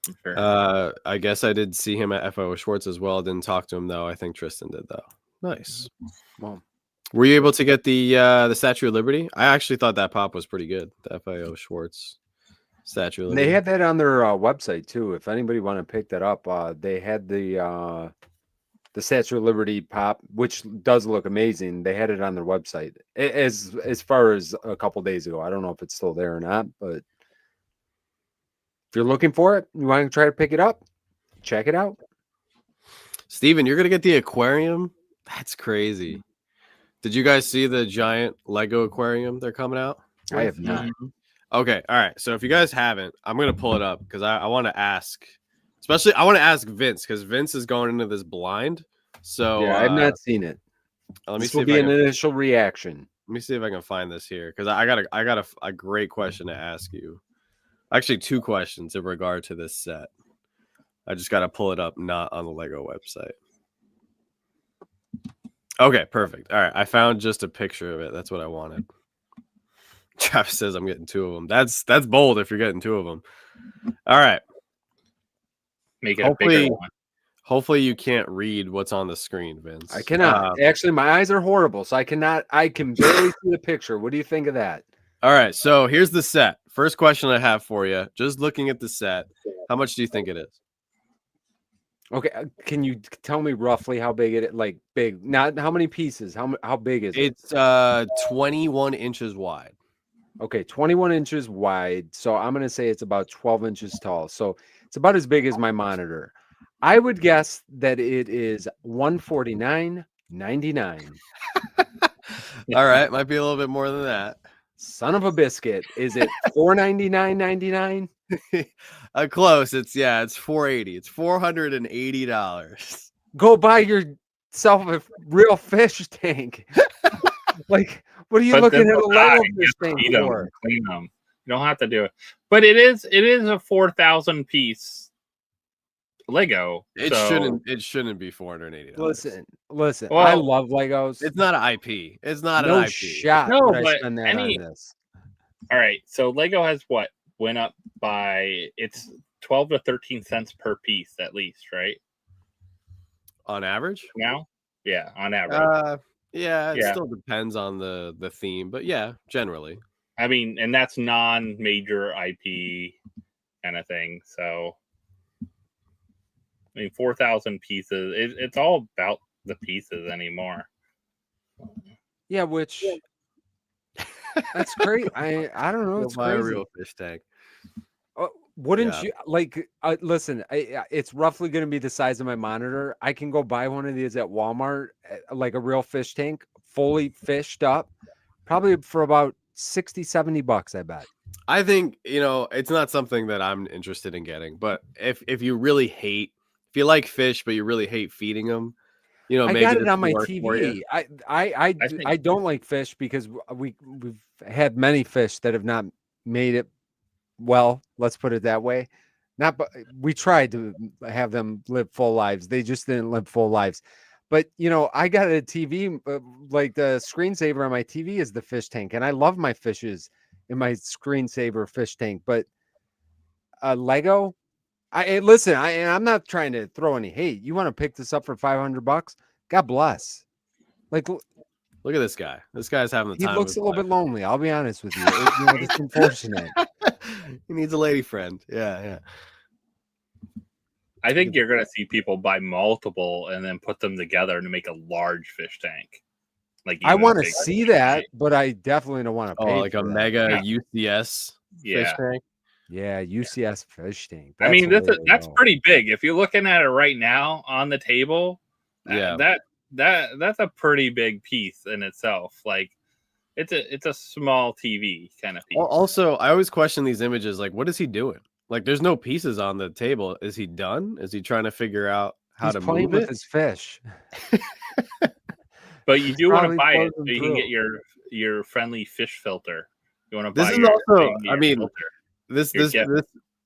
I'm sure. I guess I did see him at FIO Schwartz as well. Didn't talk to him though. I think Tristan did though. Nice. Well, were you able to get the Statue of Liberty? I actually thought that pop was pretty good. The FIO Schwartz Statue of Liberty. They had that on their website too. If anybody want to pick that up, they had the Statue of Liberty pop, which does look amazing. They had it on their website as far as a couple days ago. I don't know if it's still there or not, but if you're looking for it, you want to try to pick it up, check it out. Steven, you're gonna get the aquarium? That's crazy. Did you guys see the giant Lego aquarium they're coming out? I have not. Okay, all right. So if you guys haven't, I'm gonna pull it up because I want to ask, especially I want to ask Vince because Vince is going into this blind. So yeah, I've not seen it. Let me this see will if be I an can, initial reaction. let me see if I can find this here because I got a great question to ask you. Actually, two questions in regard to this set. I just got to pull it up, not on the Lego website. Okay, perfect. All right, I found just a picture of it. That's what I wanted. Travis says I'm getting 2 of them. That's bold if you're getting 2 of them. All right. Make it a bigger one. Hopefully you can't read what's on the screen, Vince. I cannot. Actually, my eyes are horrible, so I cannot. I can barely see the picture. What do you think of that? All right, so here's the set. First question I have for you. Just looking at the set, how much do you think it is? Okay, can you tell me roughly how big it is? Like big, not how many pieces. How big is it? It's 21 inches wide. Okay, 21 inches wide. So I'm gonna say it's about 12 inches tall. So it's about as big as my monitor. I would guess that it is $149.99. All right, might be a little bit more than that. Son of a biscuit. Is it $499.99? Close. It's $480. It's $480. Go buy yourself a real fish tank. Like, what are you looking at a Lego fish tank for? Clean them. You don't have to do it. But it is a 4,000 piece Lego. It shouldn't be $480. Listen. Well, I love Legos. It's not an IP. It's not no an IP. shot. No, would I but spend that on this. All right. So Lego has went up by it's 12 to 13 cents per piece at least, right? On average? Now? Yeah, on average. It still depends on the theme, but yeah, generally. I mean, and that's non-major IP kind of thing. So I mean, 4,000 pieces. It's all about the pieces anymore. Yeah, which that's great. I don't know. It's buy a crazy. real fish tank. Wouldn't you like? Listen, it's roughly going to be the size of my monitor. I can go buy one of these at Walmart, like a real fish tank, fully fished up, probably for about $60-$70. I bet. I think it's not something that I'm interested in getting, but if you really hate. If you like fish, but you really hate feeding them, I maybe got it on my work for TV. you. I don't like fish because we've had many fish that have not made it well. Let's put it that way. We tried to have them live full lives. They just didn't live full lives. But I got a TV, like the screensaver on my TV is the fish tank, and I love my fishes in my screensaver fish tank. But Lego. Listen. I'm not trying to throw any hate. You want to pick this up for $500? God bless. Like, look at this guy. This guy's having the time. He looks a little bit lonely. I'll be honest with you. It's unfortunate. He needs a lady friend. Yeah. I think you're gonna see people buy multiple and then put them together to make a large fish tank. Like I want to see that, but I definitely don't want to pay. Like a mega UCS fish tank. Yeah, UCS fish tank. I mean, that's pretty big. If you're looking at it right now on the table, that's a pretty big piece in itself. Like, it's a small TV kind of piece. Also, I always question these images. Like, what is he doing? Like, there's no pieces on the table. Is he done? Is he trying to figure out how to play move with it? his fish. But you do want to buy it so you can get your friendly fish filter. You want to buy. This is also. I mean. Filter. This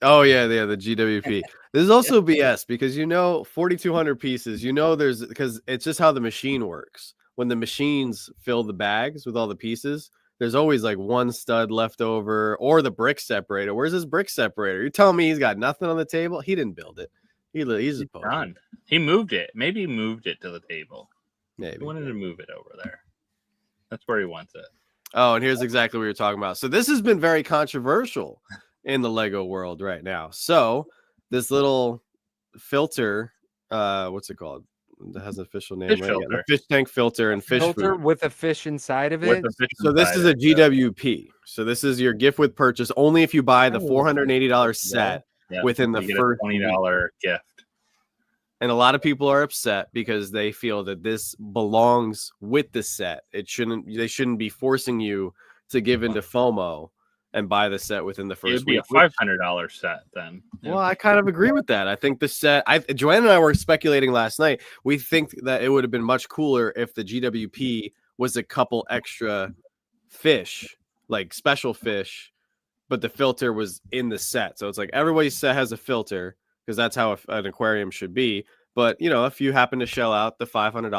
oh yeah the GWP. This is also BS because 4,200 pieces, there's because it's just how the machine works. When the machines fill the bags with all the pieces, there's always like one stud left over or the brick separator. Where's his brick separator? You're telling me he's got nothing on the table? He didn't build it. He's done. He moved it. Maybe he moved it to the table. Maybe he wanted to move it over there. That's where he wants it. Oh, and here's exactly what you're talking about. So this has been very controversial in the Lego world right now. So this little filter, what's it called? It has an official name, fish right? Filter. The fish tank filter and fish filter food. with a fish inside of it. So this is a GWP. So this is your gift with purchase only if you buy the $480 set within the first $20 gift. And a lot of people are upset because they feel that this belongs with the set. They shouldn't be forcing you to give into FOMO and buy the set within the first week. It would be a $500 set then. Well, I kind of agree with that. I think the set, Joanne and I were speculating last night. We think that it would have been much cooler if the GWP was a couple extra fish, like special fish, but the filter was in the set. So it's like everybody's set has a filter because that's how an aquarium should be. But if you happen to shell out the $500,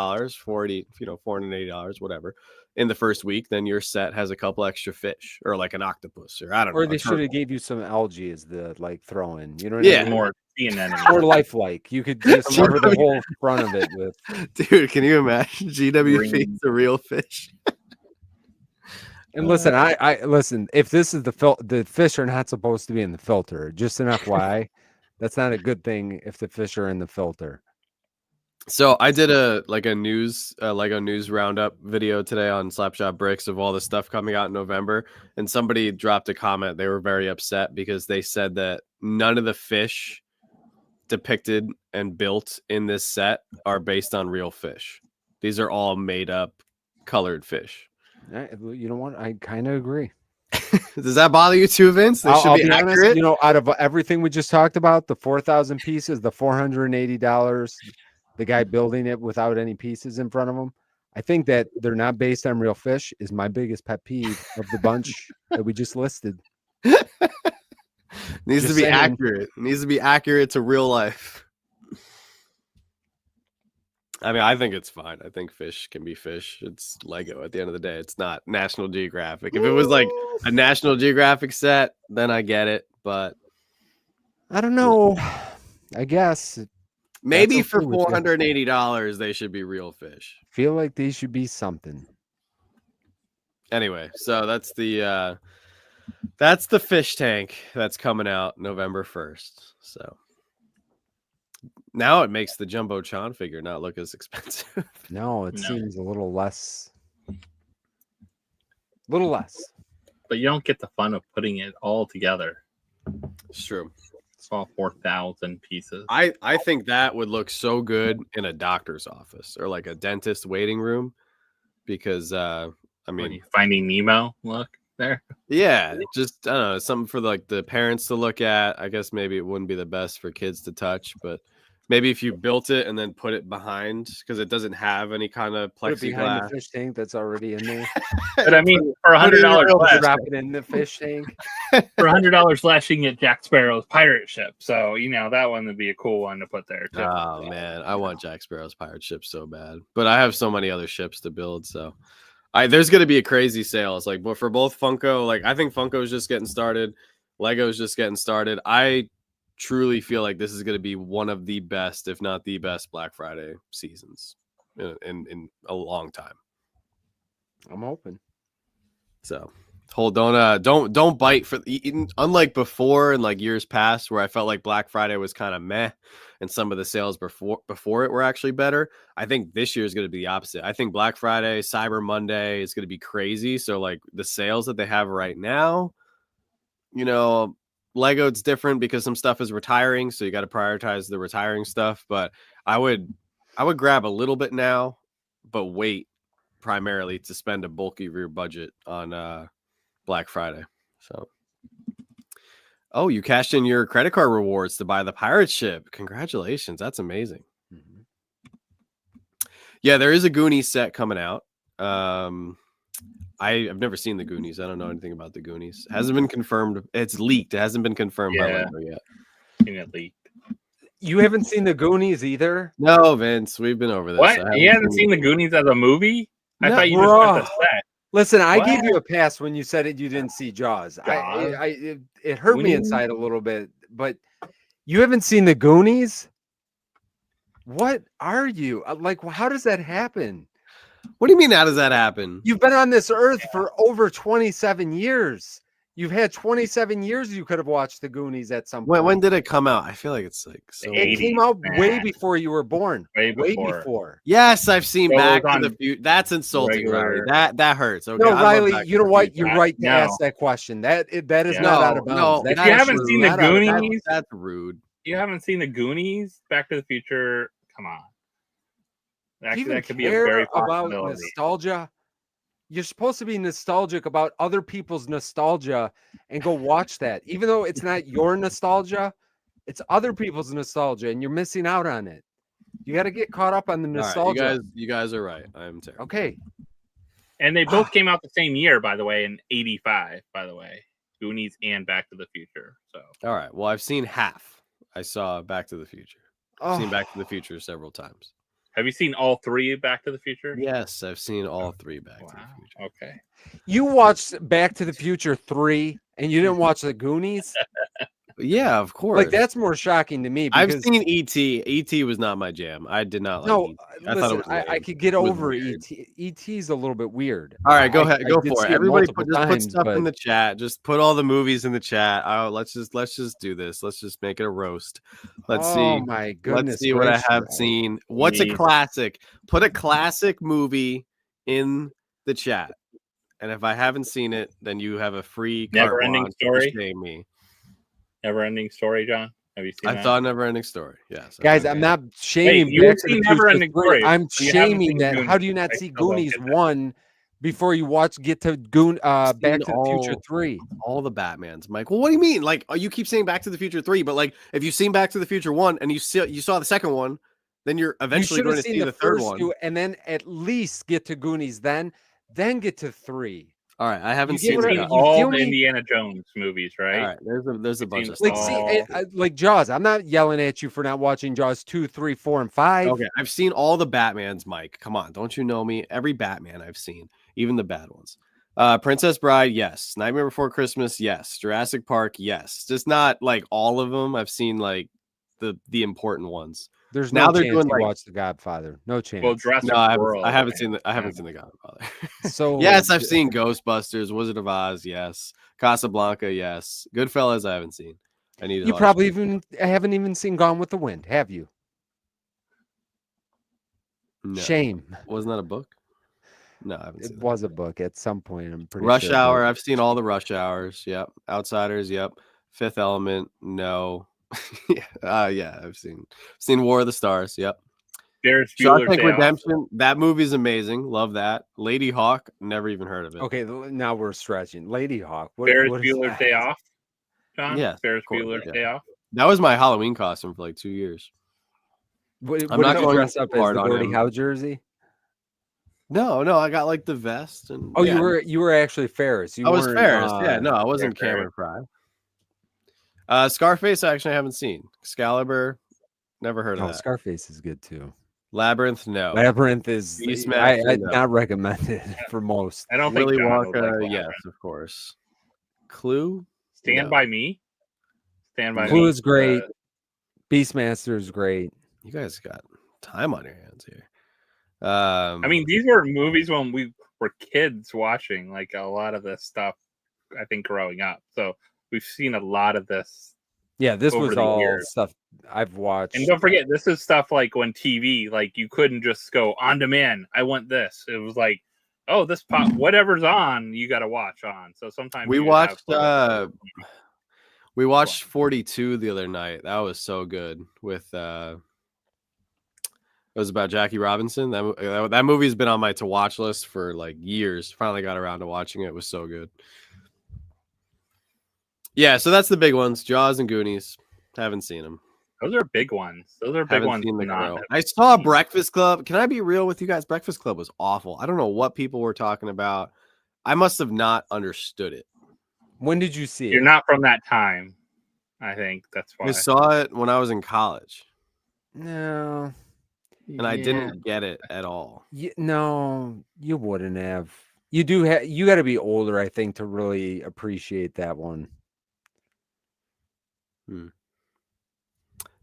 $480, whatever, in the first week, then your set has a couple extra fish or like an octopus or I don't know. Or they a should turtle. have gave you some algae as the throw in. You know what I Yeah. mean? More sea anemones. More lifelike. You could just cover the whole front of it with. Dude, can you imagine GW Green. feeds a real fish? And listen, I listen. If this is the fish are not supposed to be in the filter. Just an FYI, that's not a good thing if the fish are in the filter. So I did a Lego news roundup video today on Slapshot Bricks of all the stuff coming out in November, and somebody dropped a comment. They were very upset because they said that none of the fish depicted and built in this set are based on real fish. These are all made up colored fish. You know what? I kind of agree. Does that bother you too, Vince? They should I'll be honest. accurate. Out of everything we just talked about, the 4,000 pieces, the $480, the guy building it without any pieces in front of him. I think that they're not based on real fish is my biggest pet peeve of the bunch that we just listed. Needs Just to be saying. accurate. It needs to be accurate to real life. I mean, I think it's fine. I think fish can be fish. It's Lego at the end of the day. It's not National Geographic. If it was like a National Geographic set, then I get it. But I don't know. I guess maybe That's for okay with you. $480, they should be real fish. feel like they should be something. Anyway, so that's the fish tank that's coming out November 1st. So now it makes the Jumbo Chan figure not look as expensive. No, it No. seems a little less. Little less. But you don't get the fun of putting it all together. It's true. It's all 4,000 pieces. I think that would look so good in a doctor's office or like a dentist waiting room because I When mean, you Finding Nemo look there. yeah, just I don't know, something for like the parents to look at. I guess maybe it wouldn't be the best for kids to touch, but maybe if you built it and then put it behind because it doesn't have any kind of Put it behind plexiglass. the fish tank that's already in there. But I mean, for Put it in $100 your less, Drop it in the fish tank. for $100 less, you can get Jack Sparrow's pirate ship. So that one would be a cool one to put there too. Oh man, I want Jack Sparrow's pirate ship so bad, but I have so many other ships to build. So, there's gonna be a crazy sale. It's like, but for both Funko, like I think Funko is just getting started, Lego's just getting started. I truly feel like this is gonna be one of the best, if not the best, Black Friday seasons in a long time. I'm hoping. So don't bite for unlike before and like years past where I felt like Black Friday was kind of meh and some of the sales before it were actually better. I think this year is going to be the opposite. I think Black Friday, Cyber Monday is going to be crazy. So like the sales that they have right now, Lego, it's different because some stuff is retiring, so you got to prioritize the retiring stuff. But I would grab a little bit now, but wait primarily to spend a bulky rear budget on Black Friday. So, oh, you cashed in your credit card rewards to buy the pirate ship. Congratulations, that's amazing. Mhm. Yeah, there is a Goonies set coming out. I've never seen the Goonies. I don't know anything about the Goonies. Hasn't been confirmed. It's leaked. It hasn't been confirmed by Yeah. Lego yet. Seen it leaked. You haven't seen the Goonies either? No, Vince, we've been over this. What? You haven't seen the Goonies as a movie? I No, thought you just went bro. to set. Listen, I What? gave you a pass when you said it. You didn't see Jaws. It hurt me Goonies? inside a little bit, but you haven't seen the Goonies. What are you like? How does that happen? What do you mean? How does that happen? You've been on this earth for over 27 years. You've had 27 years. You could have watched the Goonies at some point. When did it come out? I feel like it's like so. It 80s, came out way man. before you were born. Way Way before. before. Yes, I've seen So it Back was to the on Future. That's insulting, regular- Riley. That hurts. Okay, No, I love Riley, Back to you know the what? Future. You're right to No. ask that question. That is Yeah. not out of No, bounds. if That's you haven't rude. seen the Not out of bounds. Goonies- That's rude. You haven't seen the Goonies? Back to the Future? Come on. Do you even That could be a care very about possibility. nostalgia? You're supposed to be nostalgic about other people's nostalgia and go watch that. Even though it's not your nostalgia, it's other people's nostalgia, and you're missing out on it. You got to get caught up on the All right, nostalgia. you guys are right. I'm terrible. Okay. And they both came out the same year, by the way, in 85, by the way. Goonies and Back to the Future. So All right. Well, I've seen half. I saw Back to the Future. I've seen Oh, Back to the Future several times. Have you seen all three Back to the Future? Yes, I've seen all three Back to the Wow. Future. Okay. you watched Back to the Future 3 and you didn't watch the Goonies? Yeah, of course. Like that's more shocking to me I've because seen E.T. E.T. was not my jam. I did not like no, E.T. I thought it listen, was I lame. could get It was over weird. ET. ET's a little bit weird. All right, go ahead, I go did for it. see Everybody, multiple put times, stuff in but the chat. Just put all the movies in the chat. Let's just do this. Let's just make it a roast. Let's oh see. my Let's goodness see what I gracious. have seen. What's a Me. classic? Put a classic movie in the chat. And if I haven't seen it, then you have a free carte Never Ending blanche Story? to shame me. Never Ending Story, John. Have you seen I that? thought Never Ending Story. Yes. Guys, Okay. I'm not Wait, shaming you Back to seen the Never Future Ending 3. Story, I'm but you haven't shaming seen that. How do you Goonies. not I see still don't Goonies get that. 1 before you get to Back to the Future 3? All the Batmans, Mike. Well, what do you mean? Like, you keep saying Back to the Future 3, but like, if you've seen Back to the Future 1 and you saw the second one, then you're You eventually should going have to seen see the the third first one. 2 and then at least get to Goonies, then get to 3. All right, I haven't You seen get the You've what seen you all feel the me? Indiana Jones movies, right? All right, there's a You've bunch seen of Like, stuff. see, all- like Jaws. I'm not yelling at you for not watching Jaws 2, 3, 4, and 5. Okay, I've seen all the Batmans, Mike. Come on, don't you know me? Every Batman I've seen, even the bad ones. Princess Bride, yes. Nightmare Before Christmas, yes. Jurassic Park, yes. Just not like all of them. I've seen like the important ones. There's Now no they're chance doing you like watch The Godfather. No chance. Well, Jurassic no, I World. haven't seen the yeah. Godfather. So Yes, I've seen Ghostbusters, Wizard of Oz, yes. Casablanca, yes. Goodfellas, I haven't seen. I need to You watch probably it. haven't even seen Gone with the Wind, have you? No. Shame. Wasn't that a book? No, I haven't It seen that. was a book at some point. I'm pretty Rush sure. Hour, I've seen all the Rush Hours. Yep. Outsiders, yep. Fifth Element, no. Yeah, I've seen War of the Stars, yep. Ferris Bueller's Shawshank Day Off. Redemption, that movie's amazing. Love that. Lady Hawk, never even heard of it. Okay, now we're stretching. Lady Hawk. Ferris what is Bueller's that? Day Off. John. Yes, Ferris of course, Bueller's yeah. Day Off. That was my Halloween costume for like 2 years. What I'm did not you going dress too up as? hard The on Gordie him. Howe jersey? No, I got like the vest and Oh, yeah, you were actually Ferris. You I was weren't, Ferris. Yeah, no, I wasn't Ferris. Cameron Fry. Scarface, I actually haven't seen. Excalibur, never heard of Oh, that. Scarface is good too. Labyrinth, no. Labyrinth is Beastmaster, I'd no. not recommended for most. I don't Willy think John would Wonka, like yes, Labyrinth. of course. Clue, Stand no. by Me. Stand by Clue Me. is great. Beastmaster is great. You guys got time on your hands here. I mean, these were movies when we were kids watching, like a lot of this stuff. I think growing up, so we've seen a lot of this. Yeah, this Over was the all years. stuff I've watched. And don't forget, this is stuff like when TV, like you couldn't just go on demand. I want this. It was like, oh, this pop, whatever's on, you got to watch on. So sometimes we you watched have, we watched 42 the other night. That was so good. With it was about Jackie Robinson. That movie's been on my to watch list for like years. Finally got around to watching it. It was so good. Yeah, so that's the big ones. Jaws and Goonies. Haven't seen them. those are big ones. Those are big Haven't ones. seen The not- Crow. I saw Breakfast Club. Can I be real with you guys? Breakfast Club was awful. I don't know what people were talking about. I must have not understood it. When did you see You're it? not from that time. I think that's why. I saw it when I was in college, No. and I didn't get it at all. No, you wouldn't have. You do have. You got to be older, I think, to really appreciate that one.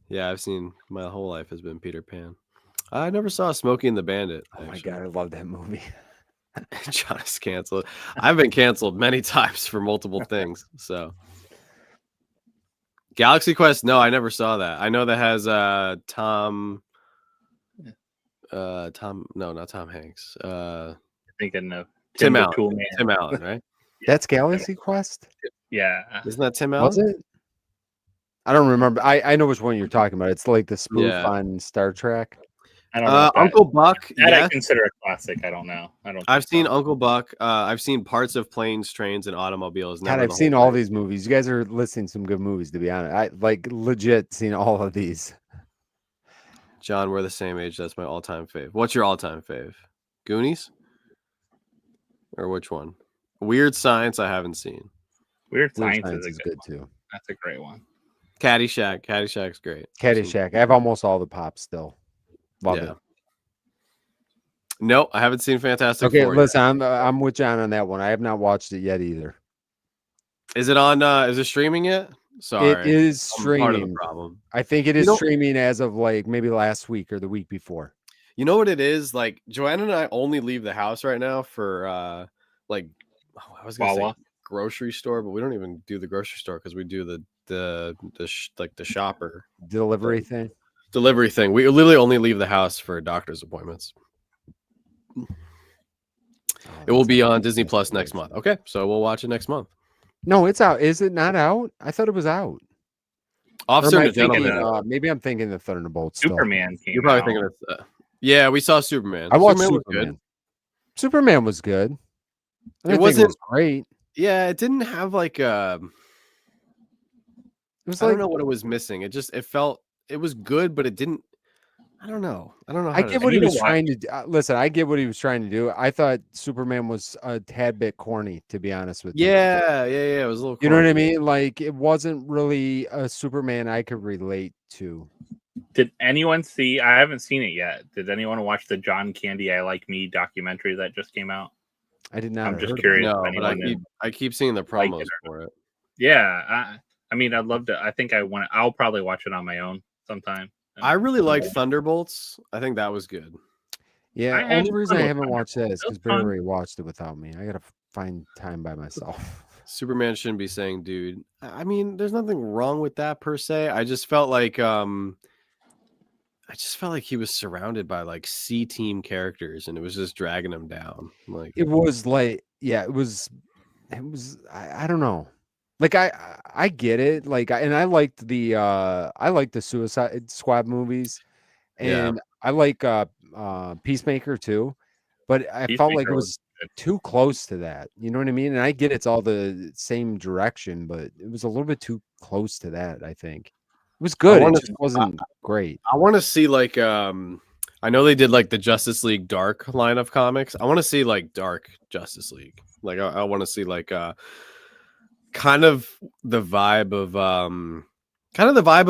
Yeah, I've seen my whole life has been Peter Pan. I never saw Smokey and the Bandit. Oh my god, I love that movie. John is canceled. I've been canceled many times for multiple things. So, Galaxy Quest. No, I never saw that. I know that has Tom. No, not Tom Hanks. Thinking of Tim the Allen. Tool Man. Tim Allen, right? That's Galaxy Quest. Yeah. Isn't that Tim Allen? Was it? I don't remember. I know which one you're talking about. It's like the spoof Yeah. on Star Trek. I don't know. if that- Uncle Buck. that I Yes. consider a classic. I don't know. I don't. I've think seen so. Uncle Buck. I've seen parts of Planes, Trains, and Automobiles. God, Never I've the seen whole all thing. these movies. You guys are listing some good movies, to be honest. I like legit seen all of these. John, we're the same age. That's my all-time fave. What's your all-time fave? Goonies? Or which one? Weird Science I haven't seen. Weird Weird Science Science is a good, good too. That's a great one. Caddyshack's great. Caddyshack. I have almost all the pops still. Love Yeah. it. No, I haven't seen Fantastic Okay, Four yet. listen, I'm with John on that one. I have not watched it yet either. Is it on? Is it streaming yet? Sorry, It is I'm part of the streaming. problem. I think it You is know- streaming as of like maybe last week or the week before. You know what it is? Like Joanna and I only leave the house right now for like I was gonna say Wawa. grocery store, but we don't even do the grocery store because we do the shopper Delivery thing. delivery thing. We literally only leave the house for doctor's appointments. It will be on Disney Plus next month. Okay, so we'll watch it next month. No, it's out. Is it not out? I thought it was out. Or Officer am and I a thinking, Gentleman. maybe I'm thinking the Thunderbolts. Still. Superman came You're probably out. thinking it's yeah, we saw Superman. I watched Superman was Superman. good. Superman was good. I didn't think wasn't- was great. Yeah, it didn't have like It was I like don't know what it was missing. It felt it was good, but it didn't. I don't know. I don't know. How I to get what he need to was watch- trying to do. Listen, I get what he was trying to do. I thought Superman was a tad bit corny, to be honest with you. Yeah. It was a little. You know what I corny. mean? Like it wasn't really a Superman I could relate to. Did anyone see? I haven't seen it yet. Did anyone watch the John Candy "I Like Me" documentary that just came out? I did not. I'm have just heard of it. curious. No, if but anyone I keep seeing the liked promos it for it. Yeah, I mean, I'd love to. I think I'll probably watch it on my own sometime. I really liked Thunderbolts. I think that was good. Yeah, I only had reason fun I with haven't watched that is Thunderbolts. because It was fun. Barry watched it without me. I gotta find time by myself. Superman shouldn't be saying, "Dude." I mean, there's nothing wrong with that per se. I just felt like he was surrounded by like C team characters, and it was just dragging him down. Like It was like, yeah, it was. I don't know. Like I get it. Like I liked the Suicide Squad movies, Yeah. and I like Peacemaker too. But I felt like Peacemaker it was was good. too close to that. You know what I mean? And I get it's all the same direction, but it was a little bit too close to that. I think it was good. It wanna- just wasn't great. I want to see like I know they did like the Justice League Dark line of comics. I want to see like Dark Justice League. Like I want to see like kind of the vibe of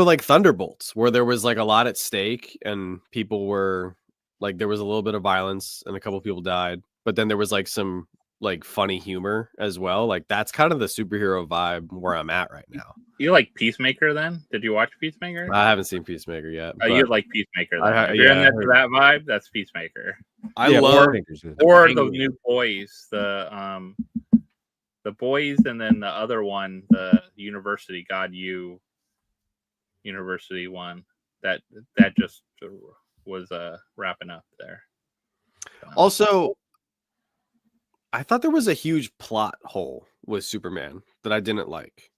like Thunderbolts, where there was like a lot at stake and people were like there was a little bit of violence and a couple people died, but then there was like some like funny humor as well. Like that's kind of the superhero vibe where I'm at right now. You like Peacemaker then? Did you watch Peacemaker? I haven't seen Peacemaker yet. Oh, you but like Peacemaker I then. ha- If you're in yeah, I that, heard- that vibe, that's Peacemaker. I Yeah, love Peacemaker's good. Or the Penguin. new boys, the boys, and then the other one, the University University one. That just was wrapping up there. Also, I thought there was a huge plot hole with Superman that I didn't like.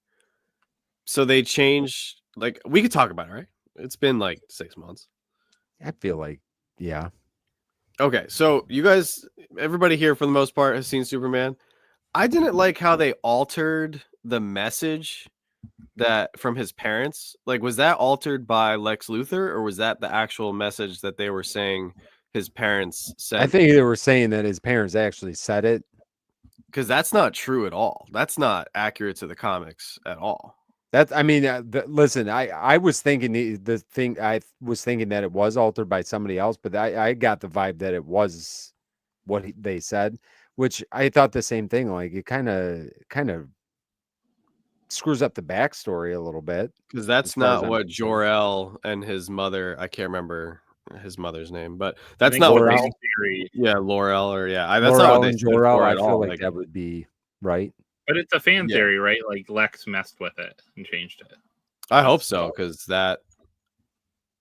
So they changed, like, we could talk about it, right? It's been like 6 months. I feel like, yeah. Okay, so you guys, everybody here for the most part has seen Superman. I didn't like how they altered the message that from his parents. Like, was that altered by Lex Luthor, or was that the actual message that they were saying his parents said? I think they were saying that his parents actually said it. Because that's not true at all. That's not accurate to the comics at all. That I mean, listen, I was thinking I was thinking that it was altered by somebody else, but I got the vibe that it was what they said, which I thought the same thing. Like it kind of screws up the backstory a little bit. Because that's As far as not I'm what concerned. Jor-El and his mother, I can't remember his mother's name, but I that's think not what Laurel. they, theory, yeah, Laurel, or yeah, that's not what Laurel they and stood Jor-El, for I at feel all. like Like, that would be right. but it's a fan Yeah. theory, right? Like Lex messed with it and changed it. I hope so, because that,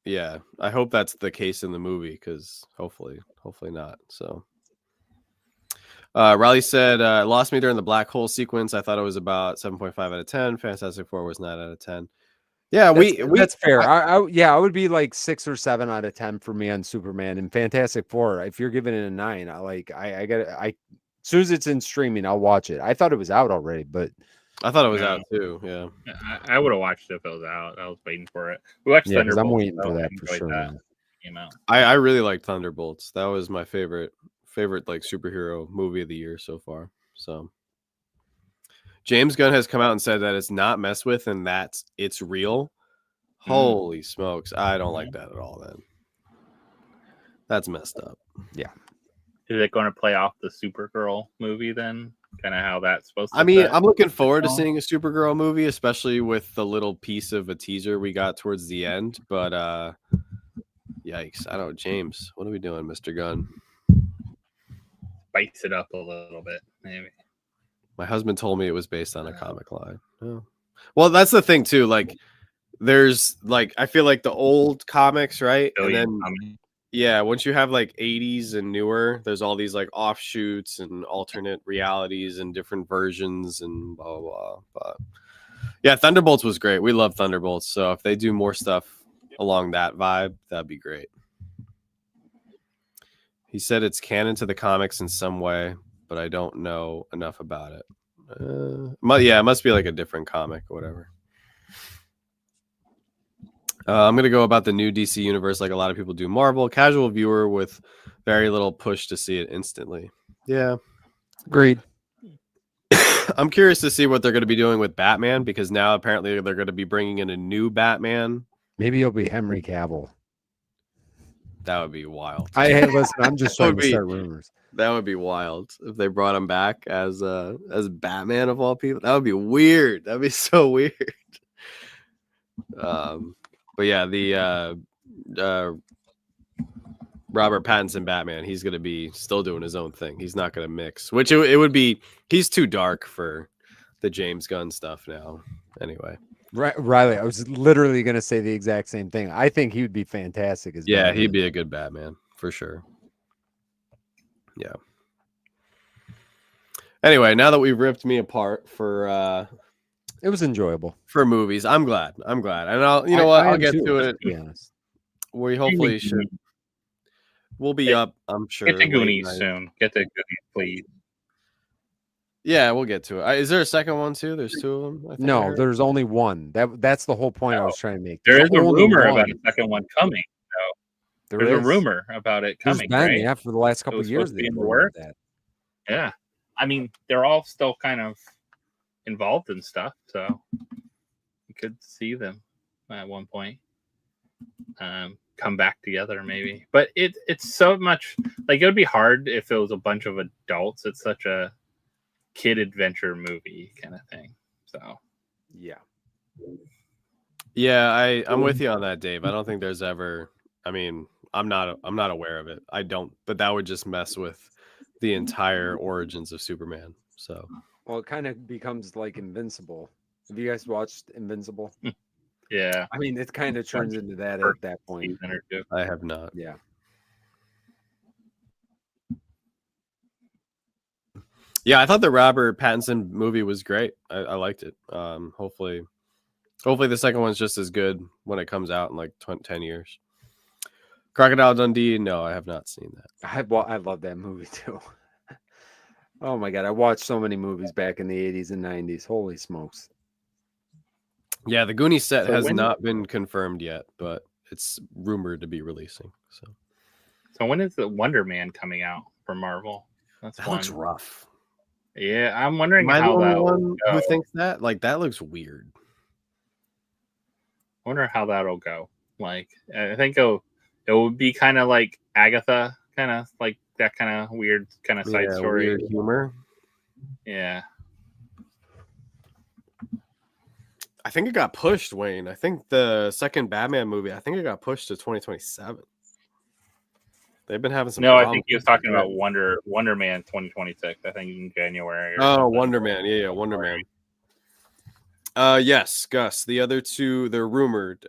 yeah, I hope that's the case in the movie, because hopefully not. So, Riley said, lost me during the black hole sequence. I thought it was about 7.5 out of 10. Fantastic Four was 9 out of 10. Yeah, That's fair. I would be like 6 or 7 out of 10 for me on Superman and Fantastic Four. If you're giving it a 9, as soon as it's in streaming, I'll watch it. I thought it was out already, but I thought it was Yeah. out too. Yeah. I would have watched it if it was out. I was waiting for it. We watched yeah, 'cause I'm Thunderbolts, waiting though. for I that for enjoyed sure. that. man. Came out. I really liked Thunderbolts. That was my favorite like superhero movie of the year so far. So James Gunn has come out and said that it's not messed with and that it's real. Holy smokes. I don't like that at all then. That's messed up. Is it going to play off the Supergirl movie then? Kind of how that's supposed to I mean, fit? I'm looking forward to film? seeing a Supergirl movie, especially with the little piece of a teaser we got towards the end. But yikes. I don't know, James. What are we doing, Mr. Gunn? Spice it up a little bit, maybe. My husband told me it was based on a comic line. Oh. Well, that's the thing too. Like, there's like I feel like the old comics, right? And then yeah, once you have like 80s and newer, there's all these like offshoots and alternate realities and different versions and blah blah blah. But yeah, Thunderbolts was great. We love Thunderbolts. So if they do more stuff along that vibe, that'd be great. He said it's canon to the comics in some way, but I don't know enough about it. Yeah, it must be like a different comic or whatever. I'm going to go about the new DC universe like a lot of people do Marvel. Casual viewer with very little push to see it instantly. Yeah. Agreed. I'm curious to see what they're going to be doing with Batman because now apparently they're going to be bringing in a new Batman. Maybe it'll be Henry Cavill. That would be wild. Listen, I'm just trying to start rumors. That would be wild if they brought him back as Batman of all people. That would be weird. That'd be so weird. But yeah, the Robert Pattinson Batman, he's gonna be still doing his own thing. He's not gonna mix, which it would be. He's too dark for the James Gunn stuff now. Anyway, Riley, I was literally gonna say the exact same thing. I think he would be fantastic as yeah, Batman. he'd be a good Batman for sure. Yeah. Anyway, now that we've ripped me apart for It was enjoyable for movies, I'm glad. And I'll get to it. To be honest, We hopefully should. We'll be up, I'm sure. Get the Goonies soon. Get the Goonies, please. Yeah, we'll get to it. Is there a second one too? There's two of them. I think I no, heard. there's only one. That's the whole point I was trying to make. There is There's a only rumor one. about a second one coming. There There's is. a rumor about it There's coming, been, right? yeah, for the last couple of years. supposed to be in the rumored works? that. Yeah. I mean, they're all still kind of involved in stuff, so you could see them at one point come back together maybe. But it's so much like it would be hard if it was a bunch of adults. It's such a kid adventure movie kind of thing. So Yeah, I'm with you on that, Dave. I don't think there's ever. I mean, I'm not aware of it. I don't, but that would just mess with the entire origins of Superman. So, well, it kind of becomes like Invincible. Have you guys watched Invincible? yeah, I mean, it kind of turns into that at that point. season or two. I have not. Yeah. Yeah, I thought the Robert Pattinson movie was great. I liked it. Hopefully the second one's just as good when it comes out in like 10 years. Crocodile Dundee, no, I have not seen that. I love that movie too. Oh my god, I watched so many movies back in the 80s and 90s. Holy smokes. Yeah, the Goonies set So has when- not been confirmed yet, but it's rumored to be releasing. So when is the Wonder Man coming out for Marvel? That's That looks rough. Yeah, I'm wondering Am I the how only that one will who go. thinks that? Like, that looks weird. I wonder how that'll go. Like, I think it would be kind of like Agatha, kind of like that kind of weird kind of side story. Weird humor. Yeah. I think it got pushed, Wayne. I think the second Batman movie, I think it got pushed to 2027. They've been having some No, I problems think he was with talking that. about Wonder Man 2026. I think in January. Or Oh, something. Wonder Man. Yeah, Wonder Man. Yes, Gus. The other two, they're rumored.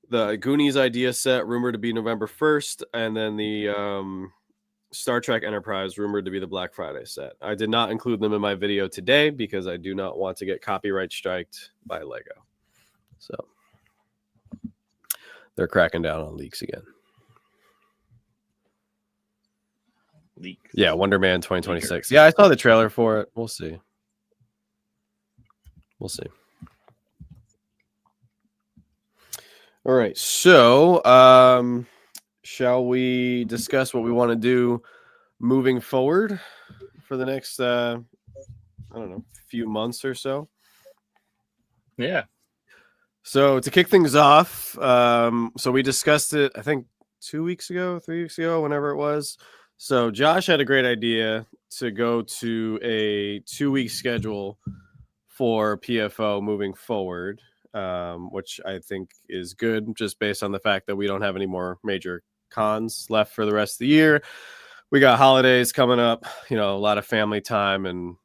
The Goonies idea set rumored to be November 1st, and then the Star Trek Enterprise rumored to be the Black Friday set. I did not include them in my video today because I do not want to get copyright striked by Lego. So they're cracking down on leaks again. Leaks. Yeah, Wonder Man 2026. Yeah, I saw the trailer for it. We'll see. We'll see. All right. So, shall we discuss what we want to do moving forward for the next, I don't know, few months or so? Yeah. So to kick things off, so we discussed it, I think 3 weeks ago, whenever it was. So Josh had a great idea to go to a 2-week schedule for PFO moving forward, which I think is good just based on the fact that we don't have any more major cons left for the rest of the year. We got holidays coming up, a lot of family time, and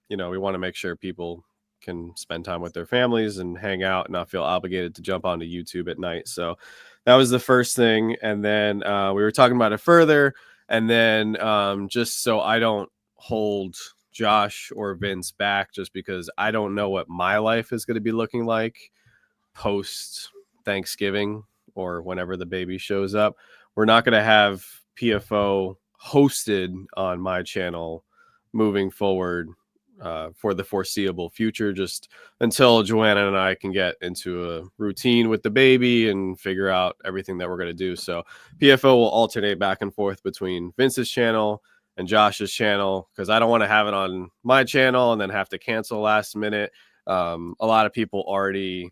we want to make sure people can spend time with their families and hang out and not feel obligated to jump onto YouTube at night. So that was the first thing. And then we were talking about it further. And then just so I don't hold Josh or Vince back, just because I don't know what my life is going to be looking like post Thanksgiving or whenever the baby shows up. We're not going to have PFO hosted on my channel moving forward for the foreseeable future, just until Joanna and I can get into a routine with the baby and figure out everything that we're going to do. So PFO will alternate back and forth between Vince's channel and Josh's channel, because I don't want to have it on my channel and then have to cancel last minute. A lot of people already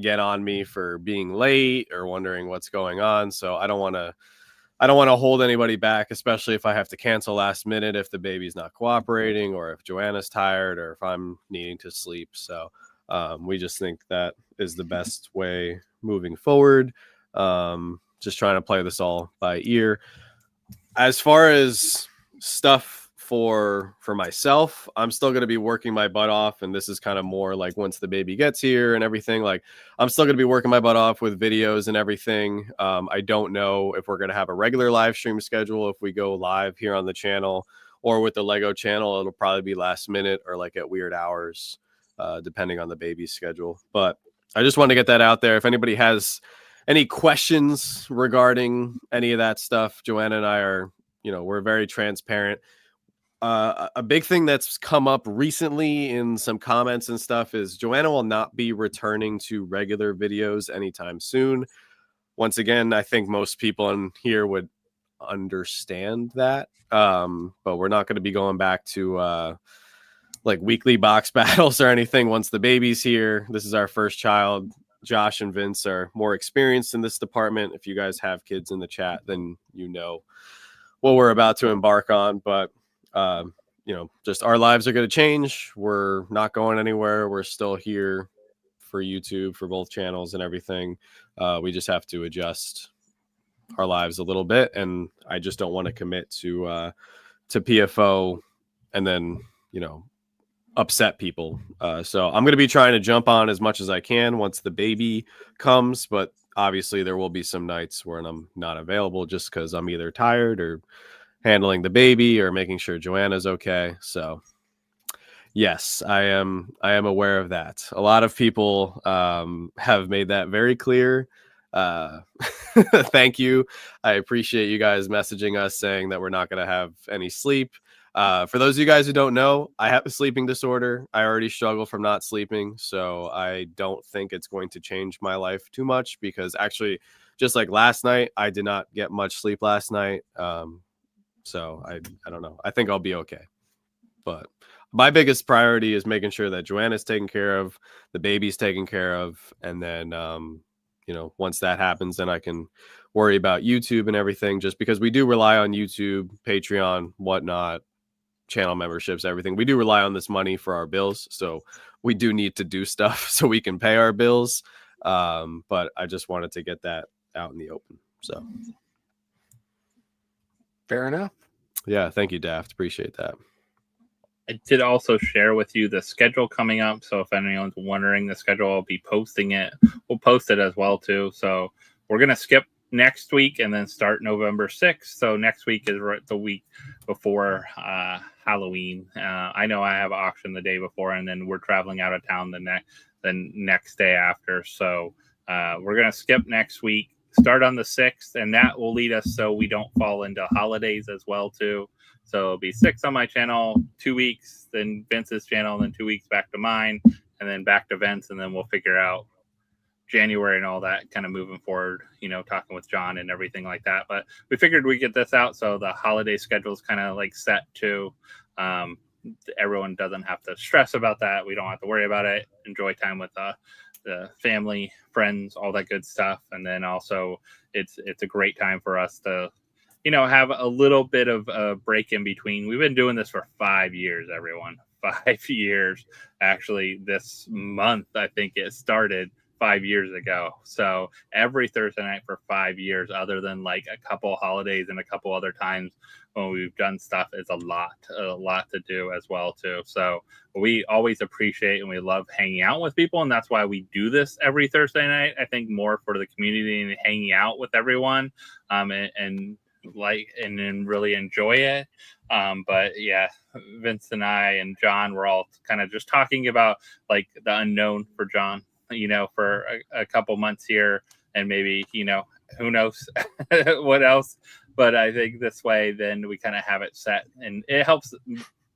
get on me for being late or wondering what's going on. So I don't want to hold anybody back, especially if I have to cancel last minute, if the baby's not cooperating or if Joanna's tired or if I'm needing to sleep. So we just think that is the best way moving forward. Just trying to play this all by ear. As far as stuff for myself, I'm still going to be working my butt off. And this is kind of more like once the baby gets here and everything, like I'm still going to be working my butt off with videos and everything. I don't know if we're going to have a regular live stream schedule, if we go live here on the channel or with the Lego channel. It'll probably be last minute or like at weird hours, depending on the baby's schedule. But I just want to get that out there. If anybody has any questions regarding any of that stuff, Joanna and I are, we're very transparent. A big thing that's come up recently in some comments and stuff is Joanna will not be returning to regular videos anytime soon. Once again, I think most people in here would understand that. But we're not going to be going back to like weekly box battles or anything once the baby's here. This is our first child. Josh and Vince are more experienced in this department. If you guys have kids in the chat, then you know what we're about to embark on. But just our lives are going to change. We're not going anywhere. We're still here for YouTube, for both channels and everything. We just have to adjust our lives a little bit. And I just don't want to commit to PFO and then, upset people. So I'm going to be trying to jump on as much as I can once the baby comes. But obviously there will be some nights when I'm not available just because I'm either tired or handling the baby or making sure Joanna's okay. So yes, I am aware of that. A lot of people have made that very clear. Thank you. I appreciate you guys messaging us saying that we're not going to have any sleep. For those of you guys who don't know, I have a sleeping disorder. I already struggle from not sleeping. So I don't think it's going to change my life too much, because actually just like last night, I did not get much sleep last night. So I don't know. I think I'll be okay. But my biggest priority is making sure that Joanna's taken care of, the baby's taken care of. And then, once that happens, then I can worry about YouTube and everything, just because we do rely on YouTube, Patreon, whatnot, channel memberships, everything. We do rely on this money for our bills. So we do need to do stuff so we can pay our bills. But I just wanted to get that out in the open. So Fair enough. yeah, thank you, Daft. Appreciate that. I did also share with you the schedule coming up. So if anyone's wondering the schedule, I'll be posting it. We'll post it as well too. So we're going to skip next week and then start November 6th. So next week is the week before Halloween. I know I have auction the day before, and then we're traveling out of town the next day after. So we're going to skip next week, start on the 6th, and that will lead us so we don't fall into holidays as well too. So it'll be 6 on my channel, 2 weeks, then Vince's channel, and then 2 weeks back to mine, and then back to Vince, and then we'll figure out January and all that kind of moving forward, talking with John and everything like that. But we figured we'd get this out so the holiday schedule is kind of like set too. everyone doesn't have to stress about that. We don't have to worry about it. Enjoy time with the family, friends, all that good stuff. And then also it's a great time for us to, have a little bit of a break in between. We've been doing this for 5 years, everyone. 5 years. Actually, this month, I think it started 5 years ago. So every Thursday night for 5 years, other than like a couple holidays and a couple other times when we've done stuff, is a lot to do as well too. So we always appreciate and we love hanging out with people, and that's why we do this every Thursday night. I think more for the community and hanging out with everyone, and then really enjoy it. But yeah, Vince and I and John were all kind of just talking about like the unknown for John, for a couple months here, and maybe, who knows what else. But I think this way, then we kind of have it set, and it helps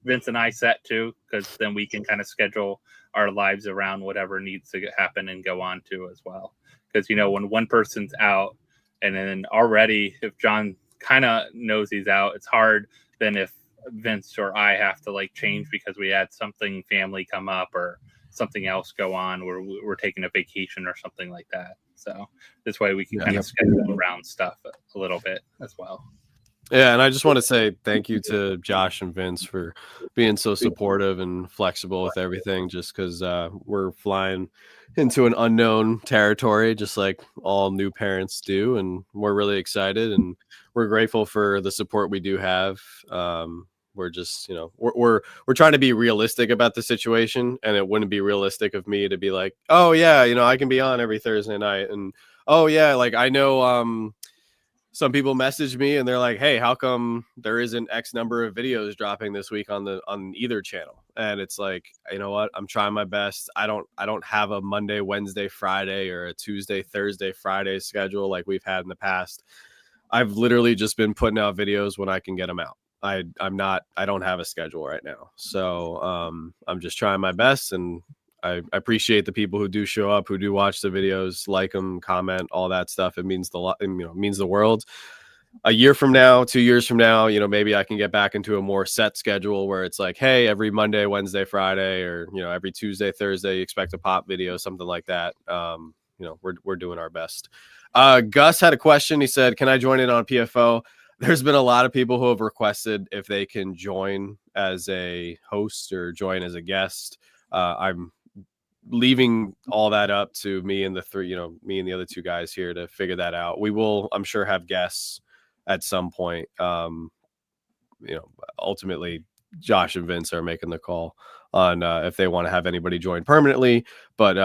Vince and I set too, because then we can kind of schedule our lives around whatever needs to happen and go on to as well. Because, when one person's out, and then already if John kind of knows he's out, it's hard then if Vince or I have to like change because we had something family come up or something else go on where we're taking a vacation or something like that. So this way we can kind of schedule around stuff a little bit as well. Yeah, and I just want to say thank you to Josh and Vince for being so supportive and flexible with everything, just because we're flying into an unknown territory, just like all new parents do. And we're really excited, and we're grateful for the support we do have. We're just, we're trying to be realistic about the situation, and it wouldn't be realistic of me to be like, oh yeah, I can be on every Thursday night. And oh yeah, like I know, some people message me and they're like, hey, how come there isn't X number of videos dropping this week on either channel? And it's like, you know what? I'm trying my best. I don't have a Monday, Wednesday, Friday, or a Tuesday, Thursday, Friday schedule like we've had in the past. I've literally just been putting out videos when I can get them out. I don't have a schedule right now. So I'm just trying my best, and I appreciate the people who do show up, who do watch the videos, like them, comment, all that stuff. It means means the world. A year from now, 2 years from now, maybe I can get back into a more set schedule where it's like, hey, every Monday, Wednesday, Friday, or, every Tuesday, Thursday, you expect a pop video, something like that. We're doing our best. Gus had a question. He said, can I join in on PFO? There's been a lot of people who have requested if they can join as a host or join as a guest. I'm leaving all that up to me and the other two guys here to figure that out. We will, I'm sure, have guests at some point. Ultimately Josh and Vince are making the call on if they want to have anybody join permanently, but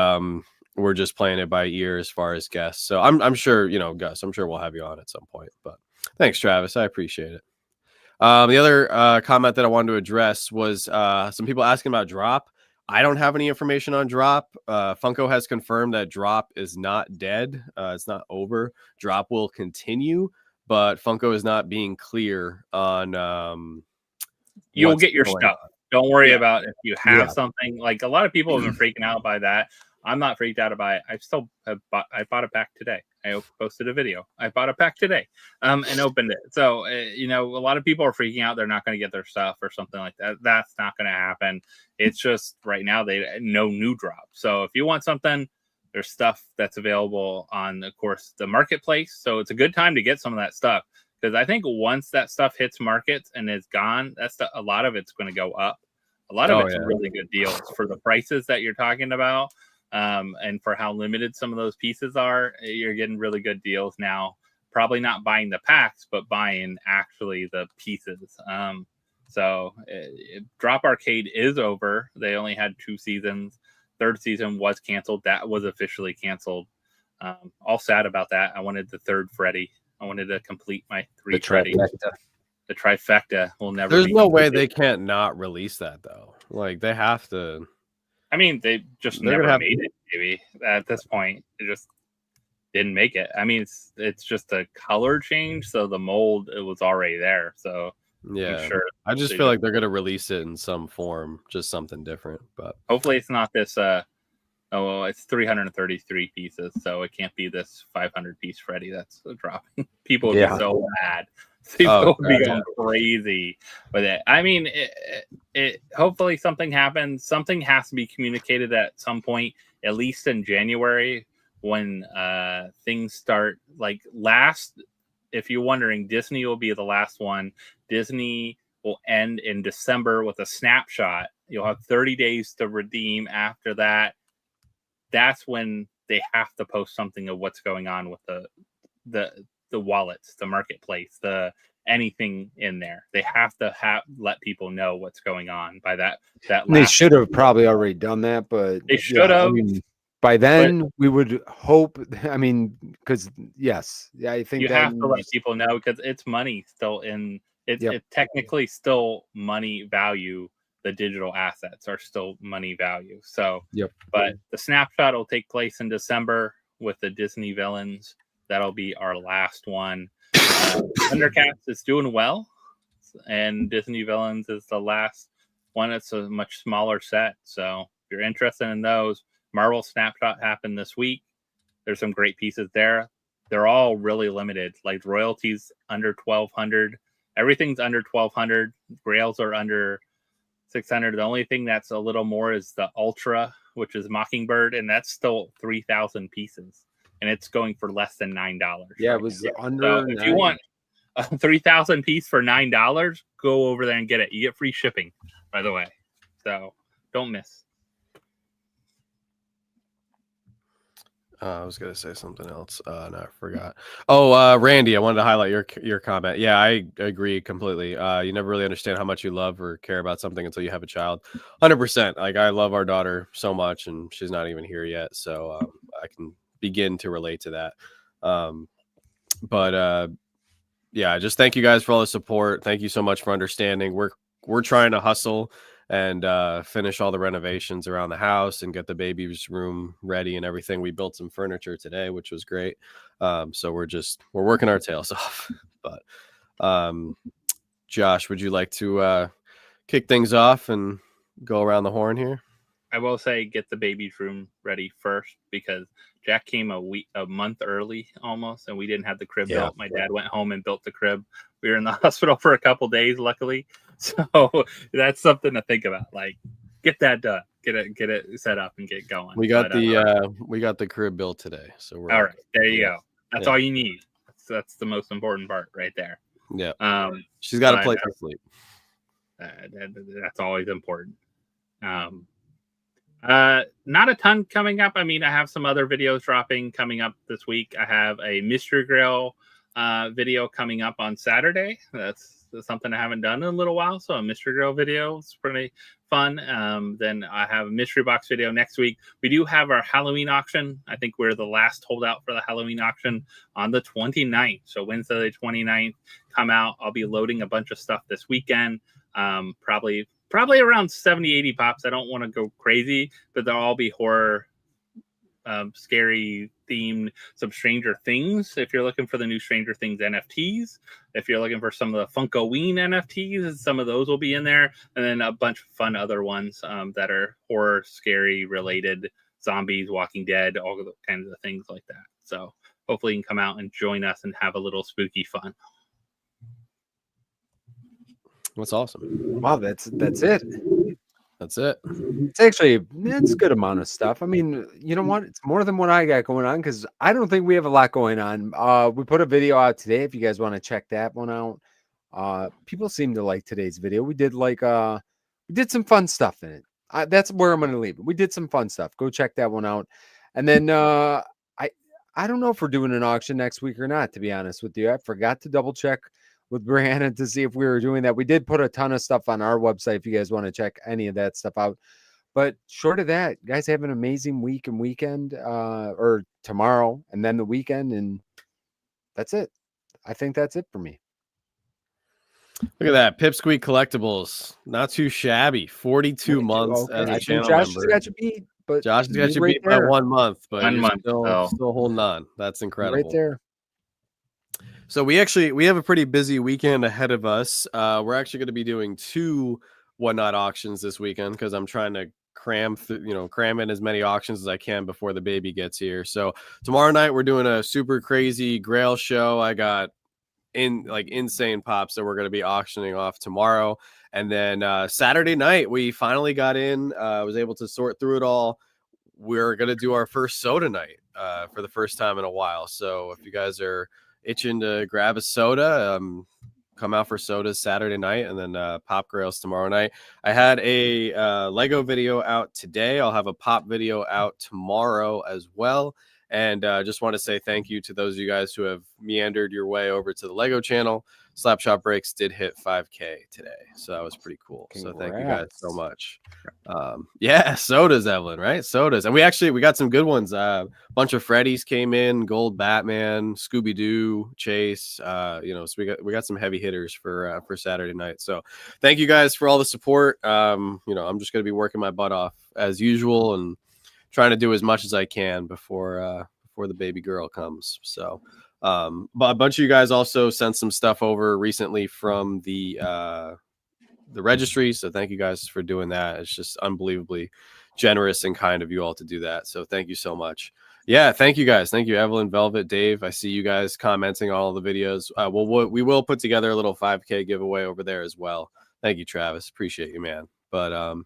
we're just playing it by ear as far as guests. So I'm sure, Gus, I'm sure we'll have you on at some point. But thanks, Travis. I appreciate it. The other comment that I wanted to address was some people asking about Drop. I don't have any information on Drop. Funko has confirmed that Drop is not dead. It's not over. Drop will continue, but Funko is not being clear on. You'll get your stuff. Don't worry about if you have something. Like a lot of people have been freaking out by that. I'm not freaked out by it. I bought a pack today. I posted a video. I bought a pack today, and opened it. So, a lot of people are freaking out. They're not going to get their stuff or something like that. That's not going to happen. It's just right now no new drop. So if you want something, there's stuff that's available on, of course, the marketplace. So it's a good time to get some of that stuff, because I think once that stuff hits markets and is gone, a lot of it's going to go up. A lot of it's really good deals for the prices that you're talking about. And for how limited some of those pieces are, you're getting really good deals now. Probably not buying the packs, but buying actually the pieces. So Drop Arcade is over. They only had 2 seasons. 3rd season was canceled. That was officially canceled. All sad about that. I wanted the 3rd Freddy. I wanted to complete my 3 Freddy. The trifecta will never. There's no way they can't not release that though. Like they have to. I mean, they just never made it. Maybe at this point, they just didn't make it. I mean, it's just a color change, so the mold it was already there. So yeah, I'm sure. I just feel like they're gonna release it in some form, just something different. But hopefully, it's not this Oh, well, it's 333 pieces, so it can't be this 500 piece Freddy that's dropping. People would be so mad. People would be going crazy with it. I mean, it hopefully something happens. Something has to be communicated at some point, at least in January, when things start. Like if you're wondering, Disney will be the last one. Disney will end in December with a snapshot. You'll have 30 days to redeem. After that, that's when they have to post something of what's going on with the wallets, the marketplace, anything in there. They have to let people know what's going on by that. They should have probably already done that, but they should have. I mean, by then we would hope. I mean, because I think you have to let people know, because it's money still in it. It's technically still money value. The digital assets are still money value. So, but the snapshot will take place in December with the Disney villains. That'll be our last one. Thundercats is doing well, and Disney villains is the last one. It's a much smaller set. So, if you're interested in those, Marvel snapshot happened this week. There's some great pieces there. They're all really limited. Like royalties under 1,200. Everything's under 1,200. Grails are under 600. The only thing that's a little more is the Ultra, which is Mockingbird, and that's still 3,000 pieces, and it's going for less than $9. Yeah, it was under. So if you want a 3,000 piece for $9, go over there and get it. You get free shipping, by the way. So don't miss. I was gonna say something else. No, I forgot. Oh, Randy, I wanted to highlight your comment. Yeah, I agree completely. You never really understand how much you love or care about something until you have a child. 100%. Like, I love our daughter so much, and she's not even here yet, so I can begin to relate to that. Yeah, just thank you guys for all the support. Thank you so much for understanding. We're trying to hustle and finish all the renovations around the house and get the baby's room ready and everything. We built some furniture today, which was great. So we're working our tails off. But Josh, would you like to kick things off and go around the horn here? I will say, get the baby's room ready first, because Jack came a month early almost, and we didn't have the crib built. My dad went home and built the crib. We were in the hospital for a couple days, luckily. So that's something to think about. Like, get that done. Get it set up and get going. We got the crib built today. So we're all right. There you go. That's all you need. That's the most important part right there. Yeah. She's got a place to sleep. That's always important. Not a ton coming up. I mean, I have some other videos dropping coming up this week. I have a Mystery Grill video coming up on Saturday. That's something I haven't done in a little while. So a Mystery Grill video is pretty fun. Then I have a Mystery Box video next week. We do have our Halloween auction. I think we're the last holdout for the Halloween auction on the 29th. So Wednesday the 29th, come out. I'll be loading a bunch of stuff this weekend. Probably around 70, 80 pops. I don't want to go crazy, but they'll all be horror, scary themed, some Stranger Things. If you're looking for the new Stranger Things NFTs, if you're looking for some of the Funkoween NFTs, some of those will be in there. And then a bunch of fun other ones that are horror, scary related, zombies, Walking Dead, all of the kinds of things like that. So hopefully you can come out and join us and have a little spooky fun. That's awesome. Wow, that's it. That's it. It's a good amount of stuff. I mean, you know what? It's more than what I got going on, because I don't think we have a lot going on. We put a video out today. If you guys want to check that one out, people seem to like today's video. We did we did some fun stuff in it. That's where I'm going to leave it. We did some fun stuff. Go check that one out. And then I don't know if we're doing an auction next week or not, to be honest with you. I forgot to double check with Brianna to see if we were doing that. We did put a ton of stuff on our website if you guys want to check any of that stuff out. But short of that, guys, have an amazing week and weekend, or tomorrow and then the weekend, and that's it. I think that's it for me. Look at that. Pipsqueak Collectibles. Not too shabby. 42 months as a channel Josh member. Has got you beat, but Josh has got you beat by 1 month, but 1 month. Still holding on. That's incredible. Right there. So we have a pretty busy weekend ahead of us. We're actually going to be doing 2 whatnot auctions this weekend, because I'm trying to cram in as many auctions as I can before the baby gets here. So tomorrow night we're doing a super crazy Grail show. I got insane pops that we're going to be auctioning off tomorrow. And then Saturday night we finally got in. I was able to sort through it all. We're going to do our first soda night for the first time in a while. So if you guys are itching to grab a soda, come out for sodas Saturday night, and then pop grails tomorrow night. I had a Lego video out today. I'll have a pop video out tomorrow as well. And just want to say thank you to those of you guys who have meandered your way over to the Lego channel. Slapshot Breaks did hit 5K today, so that was pretty cool. Congrats. So thank you guys so much. Yeah, sodas, Evelyn, right? Sodas, and we got some good ones. Bunch of Freddy's came in, Gold Batman, Scooby Doo, Chase. So we got some heavy hitters for Saturday night. So thank you guys for all the support. I'm just gonna be working my butt off as usual and trying to do as much as I can before the baby girl comes. So, but a bunch of you guys also sent some stuff over recently from the registry. So thank you guys for doing that. It's just unbelievably generous and kind of you all to do that. So thank you so much. Yeah, thank you guys. Thank you, Evelyn, Velvet, Dave. I see you guys commenting on all the videos. We will put together a little 5K giveaway over there as well. Thank you, Travis. Appreciate you, man. But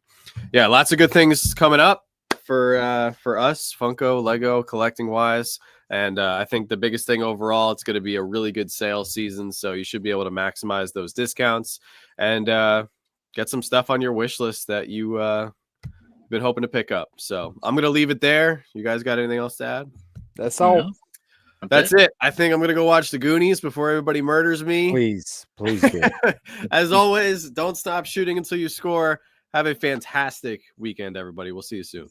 yeah, lots of good things coming up for us, Funko, Lego, collecting wise. And I think the biggest thing overall, it's going to be a really good sales season. So you should be able to maximize those discounts and get some stuff on your wish list that you been hoping to pick up. So I'm going to leave it there. You guys got anything else to add? That's all. No. That's it. I think I'm going to go watch the Goonies before everybody murders me. Please do. As always, don't stop shooting until you score. Have a fantastic weekend, everybody. We'll see you soon.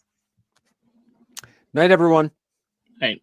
Night, everyone. Hey.